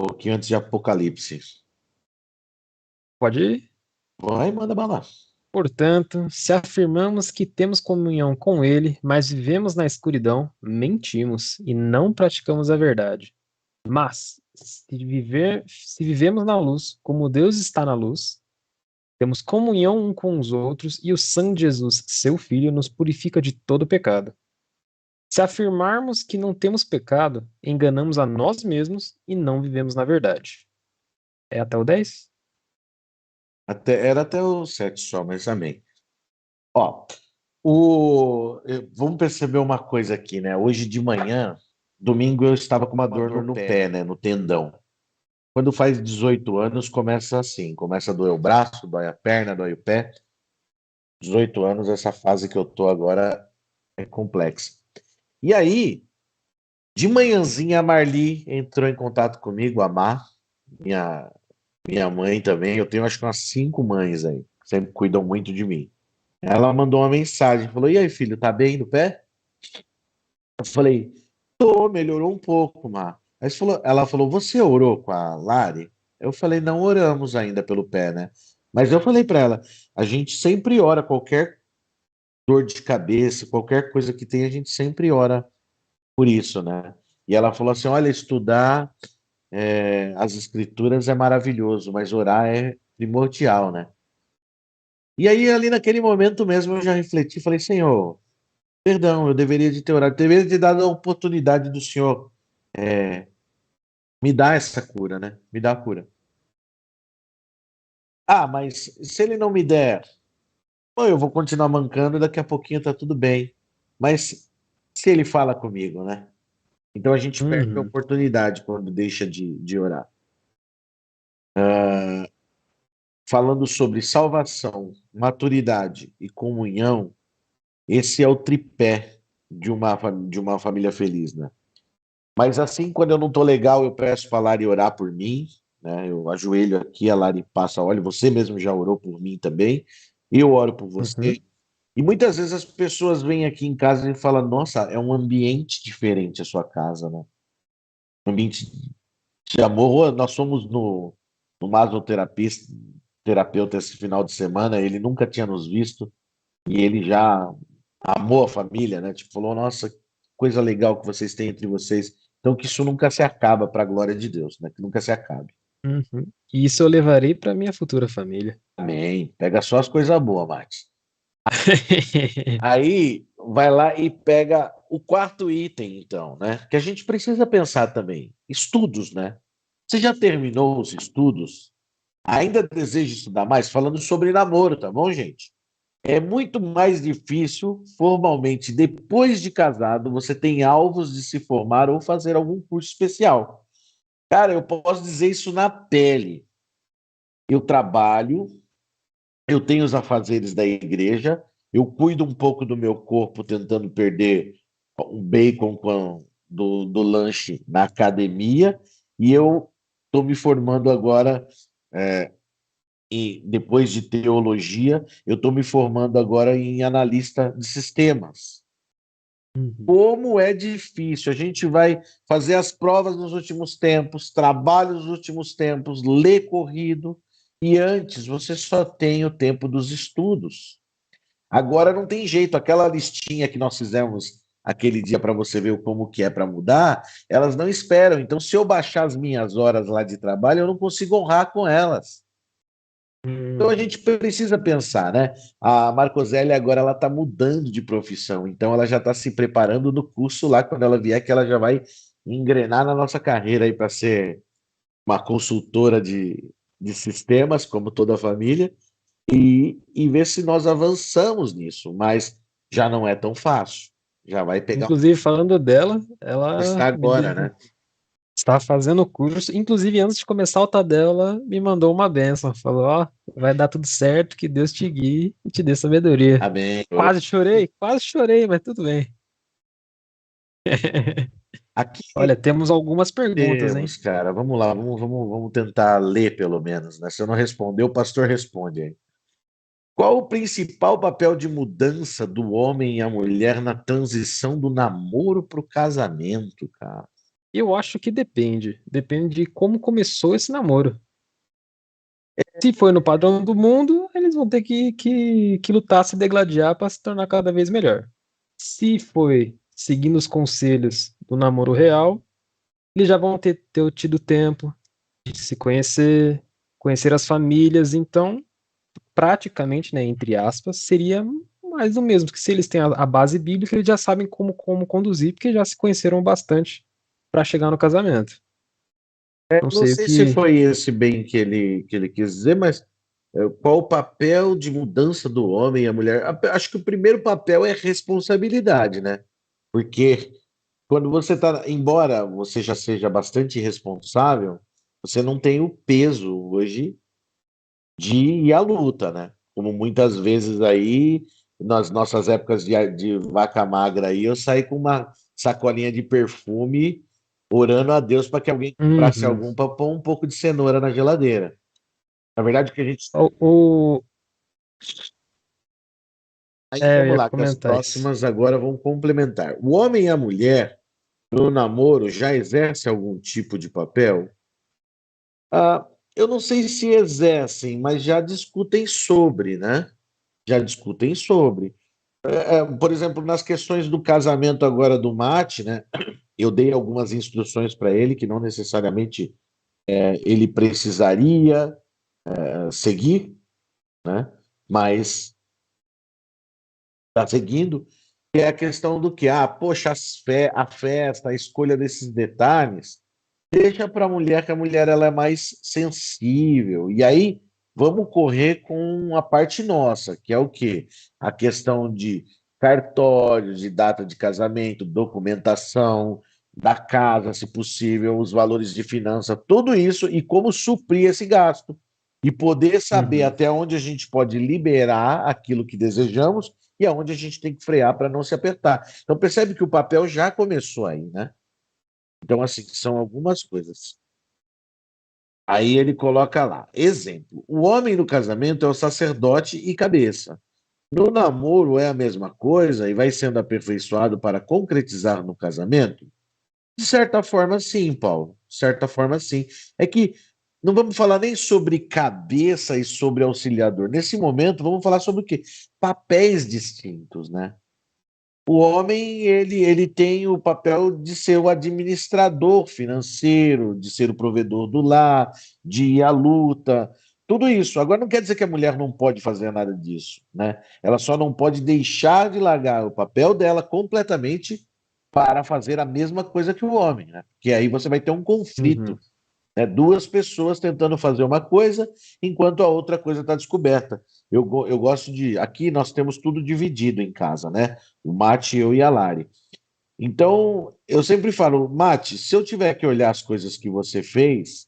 Um pouquinho antes de Apocalipse. Pode ir? Vai, manda bala. Portanto, se afirmamos que temos comunhão com Ele, mas vivemos na escuridão, mentimos e não praticamos a verdade. Mas, se vivemos na luz, como Deus está na luz, temos comunhão um com os outros e o sangue de Jesus, seu Filho, nos purifica de todo pecado. Se afirmarmos que não temos pecado, enganamos a nós mesmos e não vivemos na verdade. É até o 10? Era até o 7 só, mas amém. Ó, vamos perceber uma coisa aqui, né? Hoje de manhã, domingo, eu estava com uma dor no pé, né? No tendão. Quando faz 18 anos, começa assim: começa a doer o braço, dói a perna, dói o pé. 18 anos, essa fase que eu tô agora é complexa. E aí, de manhãzinha, a Marli entrou em contato comigo, a Mar, minha, minha mãe também. Eu tenho acho que umas 5 mães aí, sempre cuidam muito de mim. Ela mandou uma mensagem, falou: E aí, filho, tá bem do pé? Eu falei: Tô, melhorou um pouco, Mar. Aí ela falou: Você orou com a Lari? Eu falei: Não oramos ainda pelo pé, né? Mas eu falei para ela: A gente sempre ora qualquer dor de cabeça, qualquer coisa que tem, a gente sempre ora por isso, né? E ela falou assim: olha, estudar as escrituras é maravilhoso, mas orar é primordial, né? E aí, ali naquele momento mesmo, eu já refleti, falei: Senhor, perdão, eu deveria de ter orado, deveria de ter dado a oportunidade do Senhor me dar essa cura, né? Me dar a cura. Ah, mas se ele não me der, bom, eu vou continuar mancando, daqui a pouquinho tá tudo bem. Mas se ele fala comigo, né? Então a gente perde a Uhum. oportunidade quando deixa de orar. Falando sobre salvação, maturidade e comunhão, esse é o tripé de uma família feliz, né? Mas assim, quando eu não estou legal, eu peço para a Lari orar por mim, né? Eu ajoelho aqui, a Lari passa, olha, você mesmo já orou por mim também, eu oro por Uhum. você. E muitas vezes as pessoas vêm aqui em casa e falam, nossa, é um ambiente diferente a sua casa, né? Um ambiente de amor. Nós somos no masoterapeuta terapeuta esse final de semana, ele nunca tinha nos visto e ele já amou a família, né? Tipo, falou, nossa, coisa legal que vocês têm entre vocês. Então, que isso nunca se acaba para a glória de Deus, né? Que nunca se acabe. Uhum. E isso eu levarei para minha futura família. Amém. Pega só as coisas boas, Mate. Aí, vai lá e pega o quarto item, então, né? Que a gente precisa pensar também. Estudos, né? Você já terminou os estudos? Ainda deseja estudar mais? Falando sobre namoro, tá bom, gente? É muito mais difícil, formalmente, depois de casado, você tem alvos de se formar ou fazer algum curso especial. Cara, eu posso dizer isso na pele. Eu trabalho, eu tenho os afazeres da igreja, eu cuido um pouco do meu corpo, tentando perder um bacon do lanche na academia, E eu estou me formando agora, é, e depois de teologia, eu estou me formando agora em analista de sistemas. Uhum. Como é difícil. A gente vai fazer as provas nos últimos tempos, trabalho nos últimos tempos, lê corrido, e antes você só tem o tempo dos estudos. Agora não tem jeito, aquela listinha que nós fizemos aquele dia para você ver como que é para mudar, elas não esperam. Então, se eu baixar as minhas horas lá de trabalho, eu não consigo honrar com elas. Então a Uhum. gente precisa pensar, né? A Marcoselli agora ela está mudando de profissão, então ela já está se preparando no curso lá quando ela vier, que ela já vai engrenar na nossa carreira aí para ser uma consultora de sistemas, como toda a família, e ver se nós avançamos nisso, mas já não é tão fácil. Já vai pegar um Inclusive, falando dela, está ela agora, né? está fazendo o curso. Inclusive, antes de começar o Tadel, ela me mandou uma benção. Falou: Ó, vai dar tudo certo, que Deus te guie e te dê sabedoria. Amém. Quase chorei, mas tudo bem. Aqui Olha, temos algumas perguntas, hein? temos, cara. Vamos lá, vamos tentar ler pelo menos, né? Se eu não responder, o pastor responde aí. Qual o principal papel de mudança do homem e a mulher na transição do namoro para o casamento, cara? Eu acho que depende. Depende de como começou esse namoro. Se foi no padrão do mundo, eles vão ter que lutar, se degladiar para se tornar cada vez melhor. Se foi seguindo os conselhos do namoro real, eles já vão ter tido tempo de se conhecer, conhecer as famílias, então, praticamente, né, entre aspas, seria mais do mesmo, que se eles têm a base bíblica, eles já sabem como conduzir, porque já se conheceram bastante para chegar no casamento. Não Não sei o sei se que. foi esse bem que ele quis dizer, mas qual o papel de mudança do homem e a mulher? Acho que o primeiro papel é responsabilidade, né? Porque quando você está, embora você já seja bastante responsável, você não tem o peso hoje de ir à luta, né? Como muitas vezes aí, nas nossas épocas de vaca magra aí, eu saí com uma sacolinha de perfume, orando a Deus para que alguém comprasse Uhum. algum para pôr um pouco de cenoura na geladeira. Na verdade, o que a gente. O, Aí eu vamos ia lá, que as comentar isso. próximas agora vão complementar. O homem e a mulher, no namoro, já exerce algum tipo de papel? Ah, eu não sei se exercem, mas já discutem sobre, né? Já discutem sobre. Por exemplo, nas questões do casamento agora do Mate, né? Eu dei algumas instruções para ele que não necessariamente ele precisaria seguir, né? Mas está seguindo. Que é a questão do que, poxa, a festa, a escolha desses detalhes, deixa para a mulher, que a mulher ela é mais sensível. E aí vamos correr com a parte nossa, que é o quê? A questão de cartório, de data de casamento, documentação da casa, se possível, os valores de finança, tudo isso e como suprir esse gasto. E poder saber Uhum. até onde a gente pode liberar aquilo que desejamos e aonde a gente tem que frear para não se apertar. Então percebe que o papel já começou aí, né? Então, assim, são algumas coisas. Aí ele coloca lá, exemplo, o homem no casamento é o sacerdote e cabeça. No namoro é a mesma coisa e vai sendo aperfeiçoado para concretizar no casamento? De certa forma, sim, Paulo. De certa forma, sim. É que não vamos falar nem sobre cabeça e sobre auxiliador. Nesse momento, vamos falar sobre o quê? Papéis distintos, né? O homem, ele tem o papel de ser o administrador financeiro, de ser o provedor do lar, de ir à luta, tudo isso. Agora, não quer dizer que a mulher não pode fazer nada disso, né? Ela só não pode deixar de largar o papel dela completamente para fazer a mesma coisa que o homem, né? Porque aí você vai ter um conflito, Uhum. né? Duas pessoas tentando fazer uma coisa enquanto a outra coisa está descoberta. Eu gosto de. Aqui nós temos tudo dividido em casa, né? O Mate, eu e a Lari. Então, eu sempre falo, Mate, se eu tiver que olhar as coisas que você fez,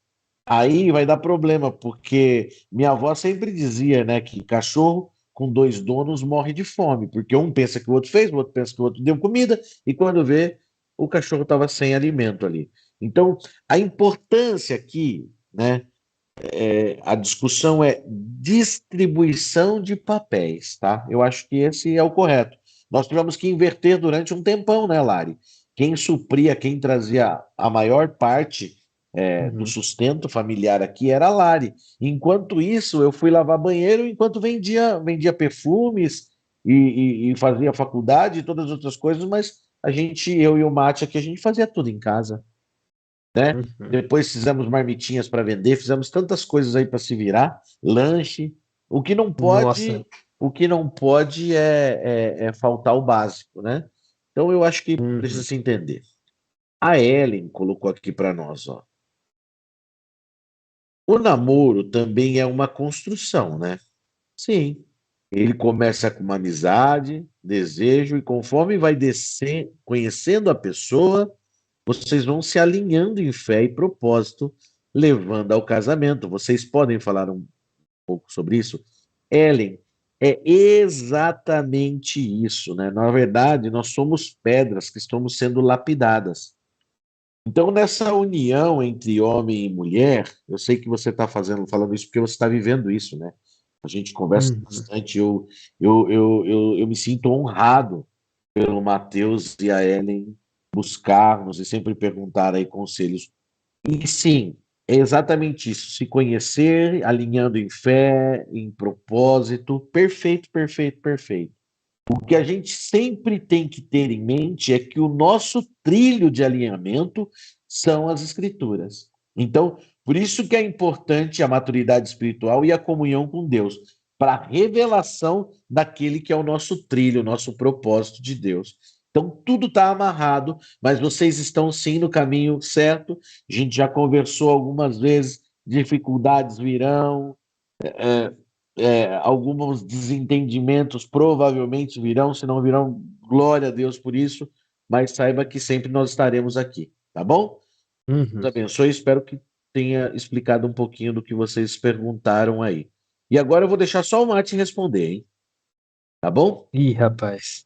aí vai dar problema, porque minha avó sempre dizia, né, que cachorro com dois donos morre de fome, porque um pensa que o outro fez, o outro pensa que o outro deu comida, e quando vê, o cachorro estava sem alimento ali. Então, a importância aqui, né? A discussão é distribuição de papéis, tá? Eu acho que esse é o correto. Nós tivemos que inverter durante um tempão, né, Lari? Quem supria, quem trazia a maior parte do Uhum. sustento familiar aqui era a Lari. Enquanto isso, eu fui lavar banheiro enquanto vendia perfumes e fazia faculdade e todas as outras coisas, mas eu e o Mate aqui, a gente fazia tudo em casa, né? Uhum. Depois fizemos marmitinhas para vender, fizemos tantas coisas aí para se virar, lanche. O que não Nossa. pode, o que não pode é faltar o básico, né? Então eu acho que precisa Uhum. se entender. A Ellen colocou aqui para nós, ó. O namoro também é uma construção, né? Sim. Ele começa com uma amizade, desejo, e conforme vai descer, conhecendo a pessoa, vocês vão se alinhando em fé e propósito, levando ao casamento. Vocês podem falar um pouco sobre isso? Ellen, é exatamente isso, né? Na verdade, nós somos pedras que estamos sendo lapidadas. Então, nessa união entre homem e mulher, eu sei que você está falando isso porque você está vivendo isso, né? A gente conversa Uhum. bastante, eu me sinto honrado pelo Matheus e a Ellen buscar-nos e sempre perguntar aí conselhos. E sim, é exatamente isso. Se conhecer, alinhando em fé, em propósito. Perfeito, perfeito, perfeito. O que a gente sempre tem que ter em mente é que o nosso trilho de alinhamento são as Escrituras. Então, por isso que é importante a maturidade espiritual e a comunhão com Deus, para a revelação daquele que é o nosso trilho, o nosso propósito de Deus. Então, tudo está amarrado, mas vocês estão sim no caminho certo. A gente já conversou algumas vezes, dificuldades virão, alguns desentendimentos provavelmente virão, se não virão, glória a Deus por isso, mas saiba que sempre nós estaremos aqui, tá bom? Uhum. Deus abençoe, espero que tenha explicado um pouquinho do que vocês perguntaram aí. E agora eu vou deixar só o Mate responder, hein? Tá bom? Ih, rapaz.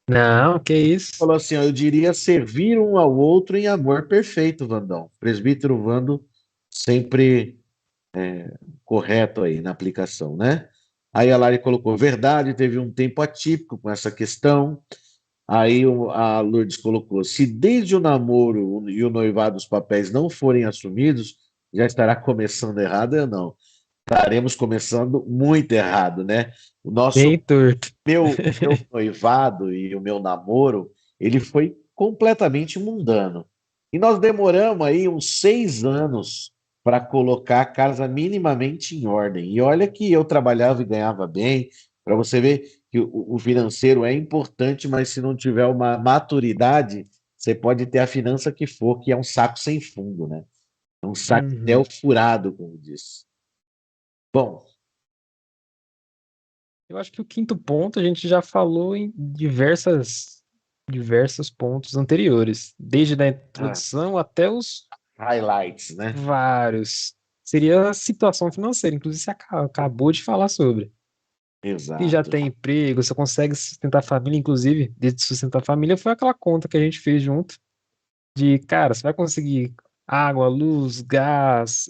Não, que isso? Falou assim, ó, eu diria servir um ao outro em amor perfeito, Vandão. Presbítero Vando sempre correto aí na aplicação, né? Aí a Lari colocou, verdade, teve um tempo atípico com essa questão. Aí a Lourdes colocou, se desde o namoro e o noivado os papéis não forem assumidos, já estará começando errado ou não? Estaremos começando muito errado, né? O nosso Bem torto. meu noivado e o meu namoro, ele foi completamente mundano. E nós demoramos aí uns 6 anos para colocar a casa minimamente em ordem. E olha que eu trabalhava e ganhava bem, para você ver que o financeiro é importante, mas se não tiver uma maturidade, você pode ter a finança que for, que é um saco sem fundo, né? É um saco Uhum. furado, como diz. Bom, Eu acho que o quinto ponto a gente já falou em diversos pontos anteriores, desde a ah, introdução até os highlights, né? vários. Seria a situação financeira, inclusive você acabou de falar sobre. Se já Exato. tem emprego, você consegue sustentar a família, inclusive, de sustentar a família, foi aquela conta que a gente fez junto, de, cara, você vai conseguir água, luz, gás,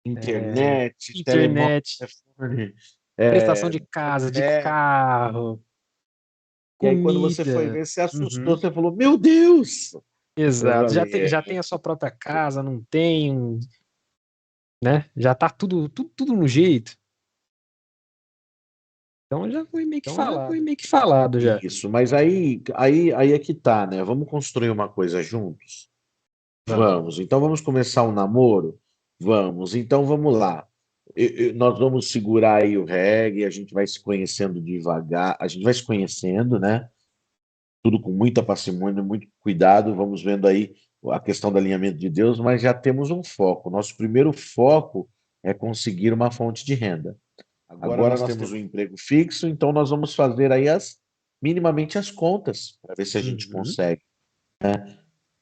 Internet, telemóvel, internet, telefone, prestação de casa, de café. carro, E aí, quando você foi comida. ver, você assustou, Uhum. você falou: Meu Deus! Eu Exato. falei: Já tem a sua própria casa, não tem, né? Já tá tudo no jeito. Então já foi meio que Então já foi falado. meio que falado já. Já. Isso, mas aí é que tá, né? Vamos construir uma coisa juntos? Vamos. Vamos. Então vamos começar um namoro? Vamos. Então vamos lá. Nós vamos segurar aí o reggae, a gente vai se conhecendo devagar, a gente vai se conhecendo, né? Tudo com muita parcimônia, muito cuidado. Vamos vendo aí a questão do alinhamento de Deus, mas já temos um foco. Nosso primeiro foco é conseguir uma fonte de renda. Agora Agora nós nós temos. temos um emprego fixo, então nós vamos fazer aí minimamente as contas para ver se a gente Uhum. consegue.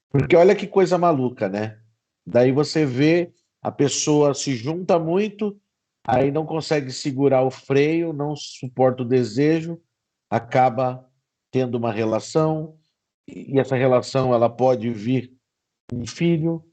Porque olha que coisa maluca, né? Daí você vê a pessoa se junta muito, aí não consegue segurar o freio, não suporta o desejo, acaba tendo uma relação, e essa relação ela pode vir um filho,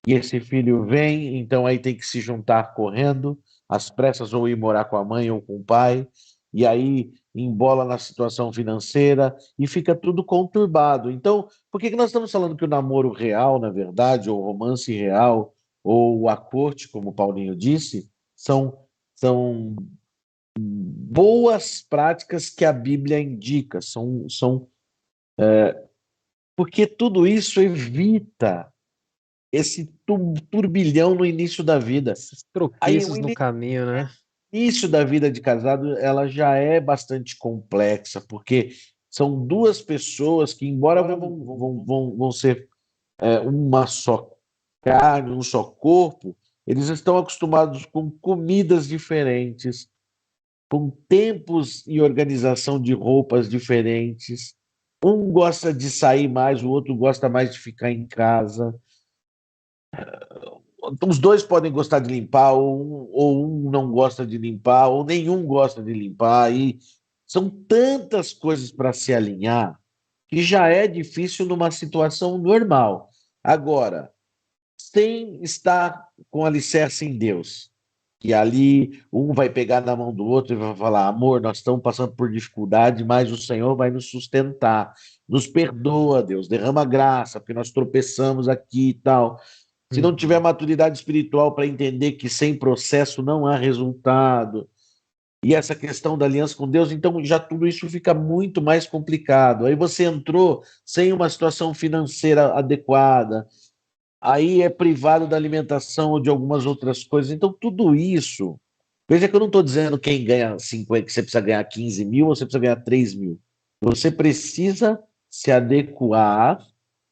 e esse filho vem, então aí tem que se juntar correndo, às pressas, ou ir morar com a mãe ou com o pai, e aí embola na situação financeira e fica tudo conturbado. Então, por que que nós estamos falando que o namoro real, na verdade, ou o romance real, ou a corte, como o Paulinho disse, são boas práticas que a Bíblia indica, porque tudo isso evita esse turbilhão no início da vida. Esses Aí o tropeços no caminho, né? início da vida de casado, ela já é bastante complexa, porque são duas pessoas que, embora vão ser uma só carne, um só corpo, eles estão acostumados com comidas diferentes, com tempos e organização de roupas diferentes. Um gosta de sair mais, o outro gosta mais de ficar em casa. Os dois podem gostar de limpar, ou um não gosta de limpar, ou nenhum gosta de limpar. E são tantas coisas para se alinhar que já é difícil numa situação normal. Agora, sem estar com alicerce em Deus. E ali um vai pegar na mão do outro e vai falar: amor, nós estamos passando por dificuldade, mas o Senhor vai nos sustentar. Nos perdoa, Deus, derrama graça, porque nós tropeçamos aqui e tal. Se não tiver Uhum. maturidade espiritual para entender que sem processo não há resultado, e essa questão da aliança com Deus, então já tudo isso fica muito mais complicado. Aí você entrou sem uma situação financeira adequada, aí é privado da alimentação ou de algumas outras coisas. Então, tudo isso. Veja que eu não estou dizendo quem ganha 50, que você precisa ganhar 15 mil ou você precisa ganhar 3 mil. Você precisa se adequar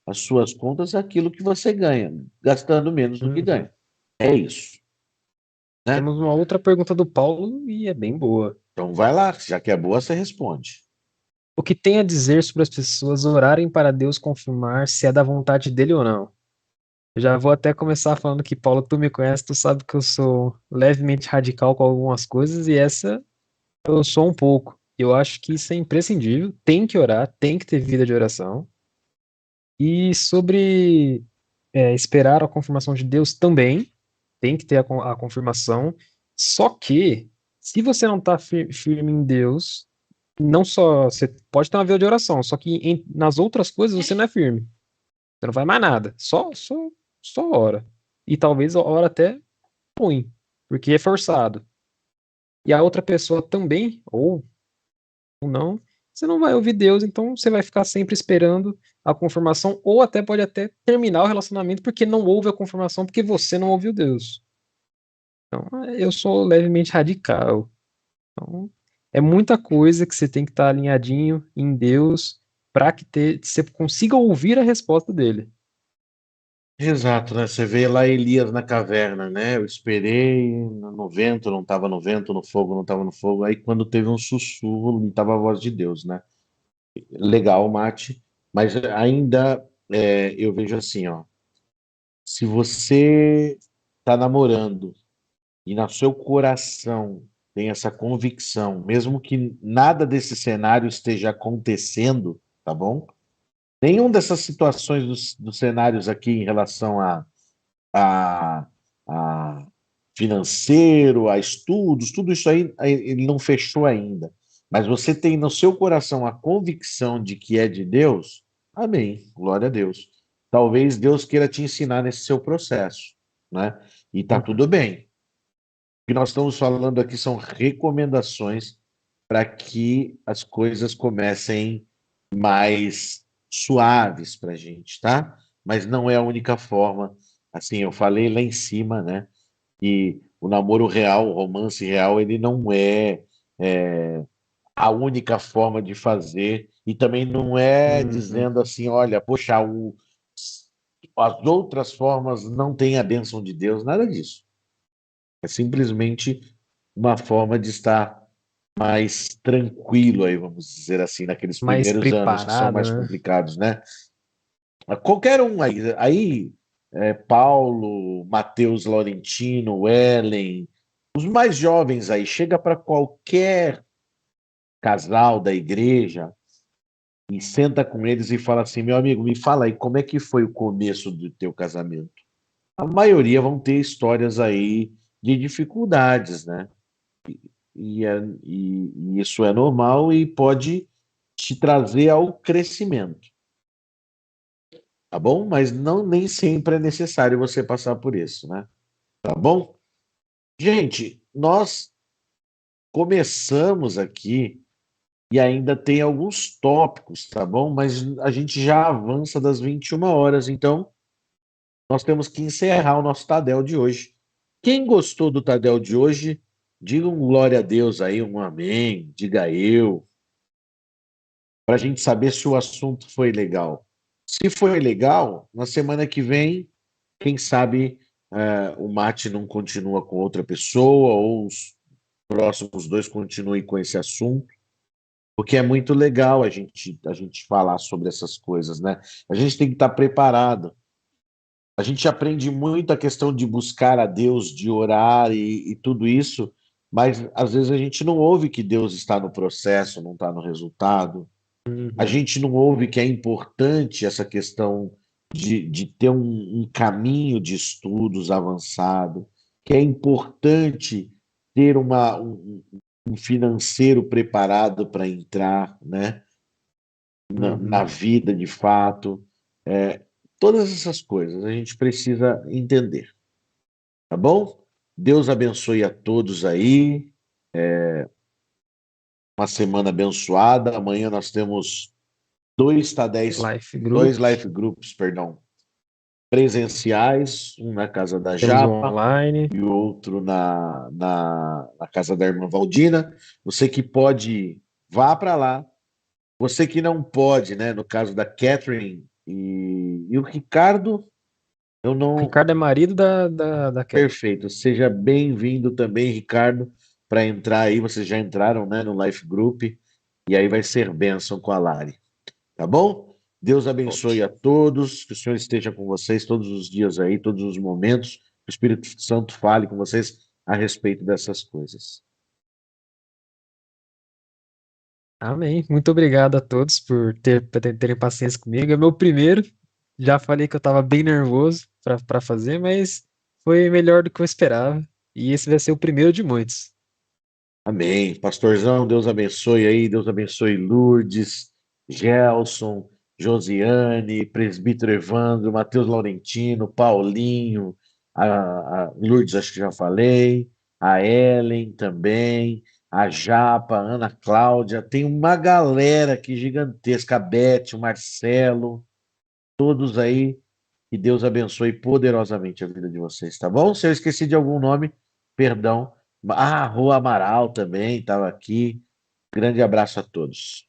às suas contas àquilo que você ganha, gastando menos do que Uhum. ganha. É isso, né? Temos uma outra pergunta do Paulo e é bem boa. Então vai lá, já que é boa, você responde. O que tem a dizer sobre as pessoas orarem para Deus confirmar se é da vontade dele ou não? Eu já vou até começar falando que, Paulo, tu me conhece, tu sabe que eu sou levemente radical com algumas coisas e essa eu sou um pouco. Eu acho que isso é imprescindível, tem que orar, tem que ter vida de oração. E sobre esperar a confirmação de Deus também, tem que ter a confirmação. Só que, se você não está firme em Deus, não só você pode ter uma vida de oração, só que nas outras coisas você não é firme. Você não vai mais nada, só ora. E talvez ora até ruim, porque é forçado. E a outra pessoa também, ou não, você não vai ouvir Deus, então você vai ficar sempre esperando a confirmação, ou até pode até terminar o relacionamento porque não houve a confirmação, porque você não ouviu Deus. Então, eu sou levemente radical. Então, é muita coisa que você tem que estar alinhadinho em Deus para que você consiga ouvir a resposta dele. Exato, né? Você vê lá Elias na caverna, né? Eu esperei no vento, não estava no vento, no fogo, não estava no fogo. Aí quando teve um sussurro, não estava a voz de Deus, né? Legal, Mate, mas ainda eu vejo assim, ó. Se você está namorando e no seu coração tem essa convicção, mesmo que nada desse cenário esteja acontecendo, tá bom? Nenhum dessas situações dos cenários aqui em relação a, a financeiro, a estudos, tudo isso aí ele não fechou ainda. Mas você tem no seu coração a convicção de que é de Deus, amém, glória a Deus. Talvez Deus queira te ensinar nesse seu processo, né? E tá Uhum. tudo bem. O que nós estamos falando aqui são recomendações para que as coisas comecem mais suaves para a gente, tá? Mas não é a única forma. Assim, eu falei lá em cima, né? E o namoro real, o romance real, ele não é a única forma de fazer, e também não é Uhum. dizendo assim, olha, poxa, as outras formas não têm a bênção de Deus, nada disso. É simplesmente uma forma de estar mais tranquilo aí, vamos dizer assim, naqueles Mais primeiros anos que são preparado, mais né? complicados, né? Qualquer um aí, Paulo, Matheus Laurentino, Ellen, os mais jovens aí, chega para qualquer casal da igreja e senta com eles e fala assim, meu amigo, me fala aí, como é que foi o começo do teu casamento? A maioria vão ter histórias aí de dificuldades, né? E isso é normal e pode te trazer ao crescimento, tá bom? Mas não nem sempre é necessário você passar por isso, né? Tá bom? Gente, nós começamos aqui e ainda tem alguns tópicos, tá bom? Mas a gente já avança das 21 horas, então nós temos que encerrar o nosso Tadel de hoje. Quem gostou do Tadel de hoje, diga um glória a Deus aí, um amém, diga eu, para a gente saber se o assunto foi legal. Se foi legal, na semana que vem, quem sabe o mate não continua com outra pessoa ou os próximos dois continuem com esse assunto, porque é muito legal a gente falar sobre essas coisas, né? A gente tem que estar preparado. A gente aprende muito a questão de buscar a Deus, de orar e tudo isso, mas às vezes a gente não ouve que Deus está no processo, não está no resultado. A Uhum. gente não ouve que é importante essa questão de ter um caminho de estudos avançado, que é importante ter um financeiro preparado para entrar, né, na Uhum. vida de fato. É, todas essas coisas a gente precisa entender, tá bom? Deus abençoe a todos aí. Uma semana abençoada. Amanhã nós temos dois Tadéis, Life dois Group, Life Groups, perdão, presenciais, um na casa da temos o Japa online. e o outro na casa da irmã Valdina. Você que pode, vá para lá. Você que não pode, né? No caso da Catherine e o Ricardo, eu O não. Ricardo é marido da Catherine. Perfeito. Seja bem-vindo também, Ricardo, para entrar aí. Vocês já entraram, né, no Life Group, e aí vai ser bênção com a Lari. Tá bom? Deus Ok. abençoe a todos, que o Senhor esteja com vocês todos os dias aí, todos os momentos. Que o Espírito Santo fale com vocês a respeito dessas coisas. Amém. Muito obrigado a todos por terem paciência comigo. É meu primeiro. Já falei que eu estava bem nervoso para fazer, mas foi melhor do que eu esperava. E esse vai ser o primeiro de muitos. Amém. Pastorzão, Deus abençoe aí, Deus abençoe Lourdes, Gelson, Josiane, Presbítero Evandro, Matheus Laurentino, Paulinho, a Lourdes, acho que já falei, a Ellen também, a Japa, a Ana Cláudia, tem uma galera aqui gigantesca, a Beth, o Marcelo, todos aí, que Deus abençoe poderosamente a vida de vocês, tá bom? Se eu esqueci de algum nome, perdão. Ah, Rua Amaral também estava aqui. Grande abraço a todos.